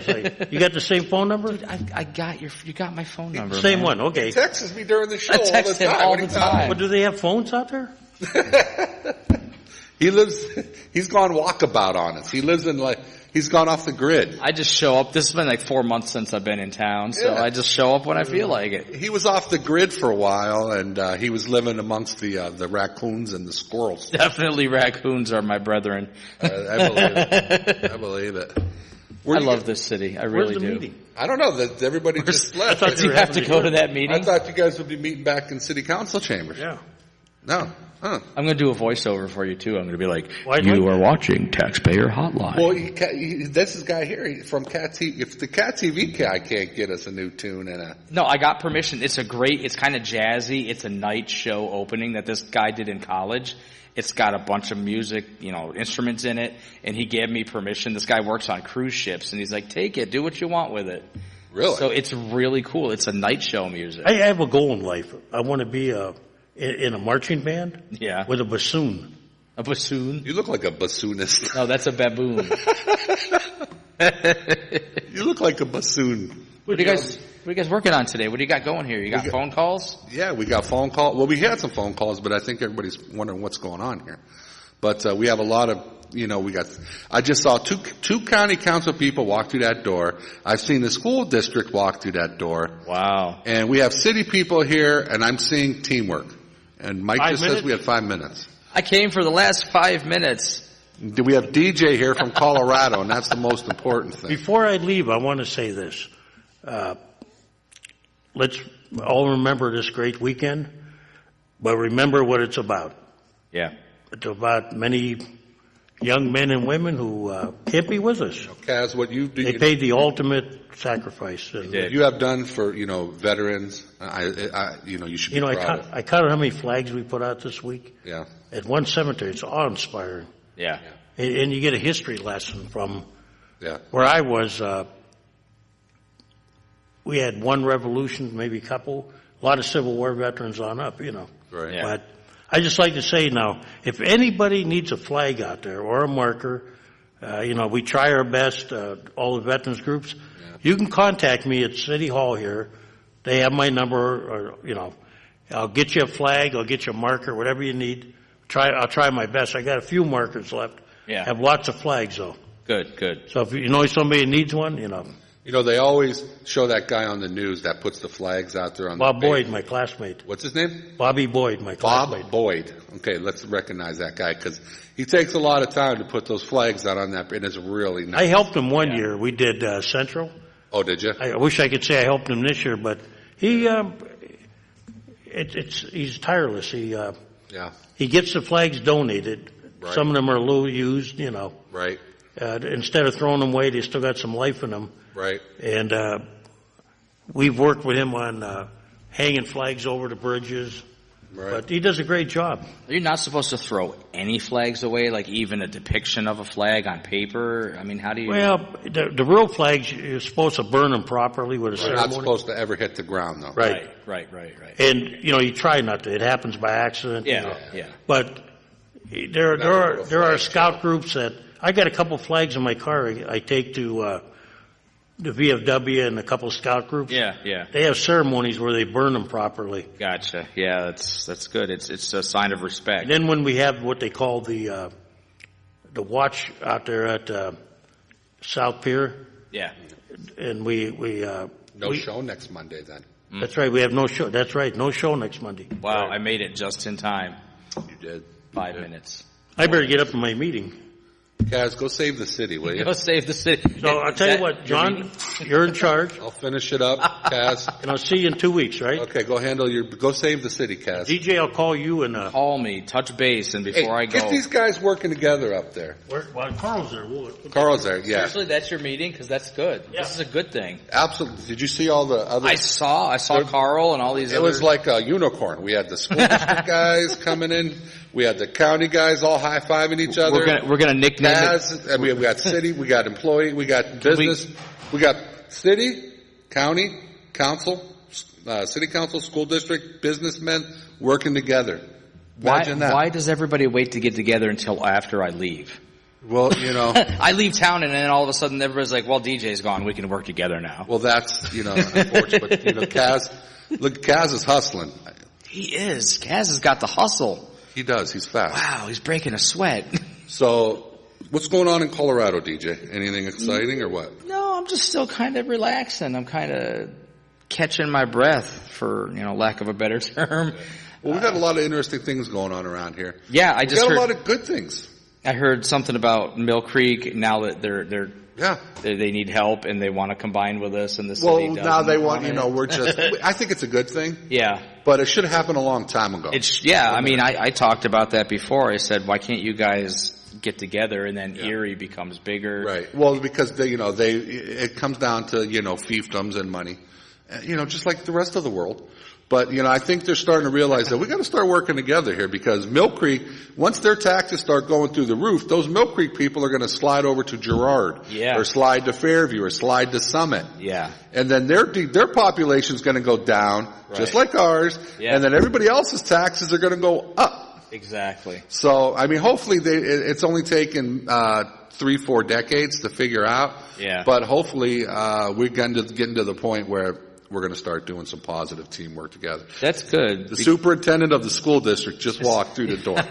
Speaker 1: You got the same phone number?
Speaker 7: Dude, I got you got my phone number.
Speaker 1: Same
Speaker 7: man.
Speaker 1: one, okay.
Speaker 2: He texts me during the show
Speaker 7: I text him all the time.
Speaker 1: But do they have phones out there?
Speaker 2: He's gone walkabout on us. He's gone off the grid.
Speaker 7: I just show up. This has been like 4 months since I've been in town, so
Speaker 2: Yeah.
Speaker 7: I just show up when I feel like it.
Speaker 2: He was off the grid for a while, and he was living amongst the raccoons and the squirrels.
Speaker 7: Definitely raccoons are my brethren.
Speaker 2: I believe it. I believe it.
Speaker 7: I love this city. I really
Speaker 1: Where's the
Speaker 7: do.
Speaker 1: meeting?
Speaker 2: I don't know that everybody just left.
Speaker 1: thought
Speaker 7: Do you have to go to that
Speaker 2: I
Speaker 7: meeting?
Speaker 2: thought you guys would be meeting back in city council chambers.
Speaker 1: Yeah.
Speaker 2: No. Huh.
Speaker 7: I'm going to do a voiceover for you too. I'm going to be like,
Speaker 1: Why
Speaker 7: "You
Speaker 1: don't-
Speaker 7: are watching Taxpayer Hotline."
Speaker 2: Well, this is guy here from Cat TV. If the Cat TV guy can't get us a new tune and a...
Speaker 7: No, I got permission. It's kind of jazzy. It's a night show opening that this guy did in college. It's got a bunch of music, instruments in it, and he gave me permission. This guy works on cruise ships, and he's like, take it, do what you want with it.
Speaker 2: Really?
Speaker 7: So it's really cool. It's a night show music.
Speaker 1: I have a goal in life. I want to be in a marching band
Speaker 7: Yeah.
Speaker 1: with a bassoon.
Speaker 7: A bassoon?
Speaker 2: You look like a bassoonist.
Speaker 7: No, that's a baboon.
Speaker 2: You look like a bassoon.
Speaker 7: What do you guys... What are you guys working on today? What do you got going here? You got phone calls?
Speaker 2: Yeah, we got phone calls. Well, we had some phone calls, but I think everybody's wondering what's going on here. But we have a lot of, I just saw two county council people walk through that door. I've seen the school district walk through that door.
Speaker 7: Wow.
Speaker 2: And we have city people here, and I'm seeing teamwork. And Mike just says we had 5 minutes.
Speaker 7: I came for the last 5 minutes.
Speaker 2: We have DJ here from Colorado, and that's the most important thing.
Speaker 1: Before I leave, I want to say this. Let's all remember this great weekend, but remember what it's about.
Speaker 7: Yeah.
Speaker 1: It's about many young men and women who can't be with us.
Speaker 2: Kaz, what you do,
Speaker 1: They paid the ultimate sacrifice. And,
Speaker 2: what you have done for veterans. You should be proud of.
Speaker 1: I counted how many flags we put out this week.
Speaker 2: Yeah.
Speaker 1: At one cemetery, it's awe-inspiring.
Speaker 7: Yeah.
Speaker 1: And you get a history lesson from
Speaker 2: Yeah.
Speaker 1: where I was. We had one revolution, maybe a couple, a lot of Civil War veterans on up,
Speaker 2: Right.
Speaker 7: Yeah.
Speaker 1: But I just like to say now, if anybody needs a flag out there or a marker, we try our best, all the veterans groups. Yeah. You can contact me at City Hall here. They have my number, or, I'll get you a flag, I'll get you a marker, whatever you need. I'll try my best. I got a few markers left.
Speaker 7: Yeah.
Speaker 1: Have lots of flags though.
Speaker 7: Good.
Speaker 1: So if you know somebody needs one,
Speaker 2: They always show that guy on the news that puts the flags out there on
Speaker 1: Bob
Speaker 2: the
Speaker 1: Boyd, my classmate.
Speaker 2: What's his name?
Speaker 1: Bobby Boyd, my classmate.
Speaker 2: Bob Boyd. Okay, let's recognize that guy because he takes a lot of time to put those flags out on that, and it's really nice.
Speaker 1: I helped him one year. We did Central.
Speaker 2: Oh, did you?
Speaker 1: I wish I could say I helped him this year, but he's tireless. He gets the flags donated.
Speaker 2: Right.
Speaker 1: Some of them are a little used,
Speaker 2: Right.
Speaker 1: Instead of throwing them away, they still got some life in them.
Speaker 2: Right.
Speaker 1: And we've worked with him on hanging flags over the bridges.
Speaker 2: Right.
Speaker 1: But he does a great job.
Speaker 7: You're not supposed to throw any flags away, like even a depiction of a flag on paper? I mean, how do you...
Speaker 1: Well, the real flags, you're supposed to burn them properly with a
Speaker 2: They're
Speaker 1: ceremony.
Speaker 2: not supposed to ever hit the ground, though.
Speaker 1: Right. And, you try not to. It happens by accident.
Speaker 7: Yeah.
Speaker 1: But there are scout groups that... I got a couple flags in my car I take to the VFW and a couple of scout groups.
Speaker 7: Yeah.
Speaker 1: They have ceremonies where they burn them properly.
Speaker 7: Gotcha. Yeah, that's good. It's a sign of respect.
Speaker 1: And then when we have what they call the watch out there at South Pier.
Speaker 7: Yeah.
Speaker 1: And we
Speaker 2: show next Monday then.
Speaker 1: That's right. We have no show. That's right. No show next Monday.
Speaker 7: Wow,
Speaker 2: Right.
Speaker 7: I made it just in time.
Speaker 2: You did.
Speaker 7: 5 minutes.
Speaker 1: I better get up in my meeting.
Speaker 2: Kaz, go save the city, will you?
Speaker 7: Go save the city.
Speaker 1: So I'll tell you what, John, you're in charge,
Speaker 2: I'll finish it up, Kaz.
Speaker 1: and I'll see you in 2 weeks, right?
Speaker 2: Okay, go save the city, Kaz.
Speaker 1: DJ, I'll call you and
Speaker 7: Call me, touch base, and before I go.
Speaker 2: Get these guys working together up there.
Speaker 1: well, Carl's there.
Speaker 2: Carl's there, yeah.
Speaker 7: Seriously, that's your meeting? Because that's good.
Speaker 1: Yeah.
Speaker 7: This is a good thing.
Speaker 2: Absolutely. Did you see all the other...
Speaker 7: I saw Carl and all these
Speaker 2: It
Speaker 7: other...
Speaker 2: was like a unicorn. We had the school district guys coming in. We had the county guys all high-fiving each other.
Speaker 7: We're gonna nickname
Speaker 2: Kaz, we got city, we got employee, we got business, we got city, county, council, city council, school district, businessmen working together. Imagine that.
Speaker 7: Why does everybody wait to get together until after I leave?
Speaker 2: Well,
Speaker 7: I leave town and then all of a sudden everybody's like, well, DJ's gone. We can work together now.
Speaker 2: Well, that's, unfortunate. But, Kaz, look, Kaz is hustling.
Speaker 7: He is. Kaz has got the hustle.
Speaker 2: He does. He's fast.
Speaker 7: Wow, he's breaking a sweat.
Speaker 2: So, what's going on in Colorado, DJ? Anything exciting or what?
Speaker 7: No, I'm just still kind of relaxing. I'm kind of catching my breath, for lack of a better term.
Speaker 2: Well, we've got a lot of interesting things going on around here.
Speaker 7: Yeah, I just
Speaker 2: got
Speaker 7: heard
Speaker 2: a lot of good things.
Speaker 7: I heard something about Mill Creek now that they need help and they want to combine with us and the city.
Speaker 2: Well, now they want, we're just. I think it's a good thing.
Speaker 7: Yeah.
Speaker 2: But it should have happened a long time ago.
Speaker 7: I mean, I talked about that before. I said, why can't you guys get together and then Erie becomes bigger?
Speaker 2: Right. Well, because it comes down to, fiefdoms and money, just like the rest of the world. But, I think they're starting to realize that we got to start working together here because Mill Creek, once their taxes start going through the roof, those Mill Creek people are going to slide over to Girard.
Speaker 7: Yeah.
Speaker 2: Or slide to Fairview or slide to Summit.
Speaker 7: Yeah.
Speaker 2: And then their population's going to go down, just like ours.
Speaker 7: Yeah.
Speaker 2: And then everybody else's taxes are going to go up.
Speaker 7: Exactly.
Speaker 2: So, I mean, hopefully it's only taken 3-4 decades to figure out.
Speaker 7: Yeah.
Speaker 2: But hopefully we're getting to the point where we're going to start doing some positive teamwork together.
Speaker 7: That's good.
Speaker 2: The superintendent of the school district just walked through the door.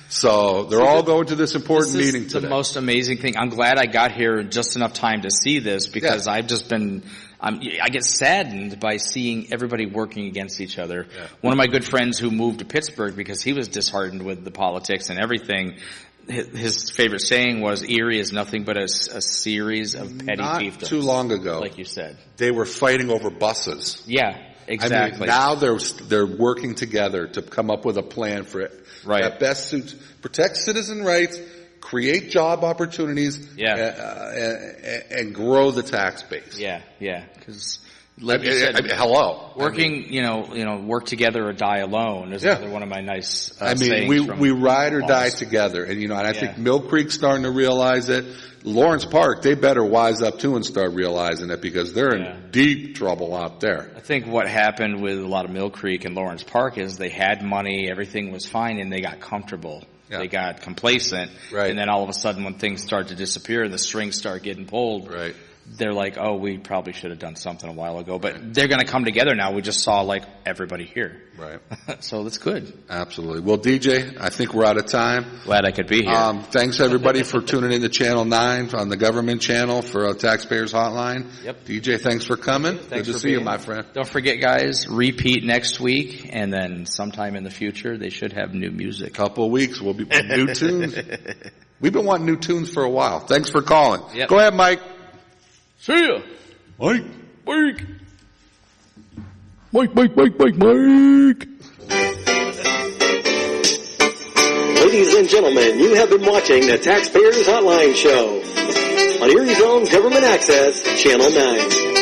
Speaker 2: So they're all going to this important meeting today.
Speaker 7: The most amazing thing. I'm glad I got here just enough time to see this because I've just been, I get saddened by seeing everybody working against each other. Yeah. One of my good friends who moved to Pittsburgh because he was disheartened with the politics and everything, his favorite saying was, Erie is nothing but a series of petty fiefdoms.
Speaker 2: Not too long ago,
Speaker 7: like you said,
Speaker 2: they were fighting over buses.
Speaker 7: Yeah, exactly.
Speaker 2: I mean, now they're working together to come up with a plan for it that best suits, protect citizen rights, create job opportunities, and grow the tax base.
Speaker 7: Yeah, because.
Speaker 2: Hello.
Speaker 7: Working, work together or die alone is another one of my nice sayings.
Speaker 2: We ride or die together. And, and I think Mill Creek's starting to realize it. Lawrence Park, they better wise up too and start realizing it because they're in deep trouble out there.
Speaker 7: I think what happened with a lot of Mill Creek and Lawrence Park is they had money, everything was fine, and they got comfortable. Yeah. They got complacent. Right. And then all of a sudden when things start to disappear and the strings start getting pulled, they're like, oh, we probably should have done something a while ago. But they're going to come together now. We just saw, everybody here.
Speaker 2: Right.
Speaker 7: So that's good.
Speaker 2: Absolutely. Well, DJ, I think we're out of time.
Speaker 7: Glad I could be here.
Speaker 2: Thanks, everybody, for tuning in to Channel 9 on the government channel for Taxpayers Hotline.
Speaker 7: Yep.
Speaker 2: DJ, thanks for coming. Good to see you, my friend.
Speaker 7: Don't forget, guys, repeat next week, and then sometime in the future, they should have new music.
Speaker 2: Couple of weeks, we'll be new tunes. We've been wanting new tunes for a while. Thanks for calling.
Speaker 7: Yep.
Speaker 2: Go ahead, Mike.
Speaker 7: See ya.
Speaker 2: Mike.
Speaker 1: Mike.
Speaker 3: Ladies and gentlemen, you have been watching the Taxpayers Hotline Show on Erie's own Government Access, Channel 9.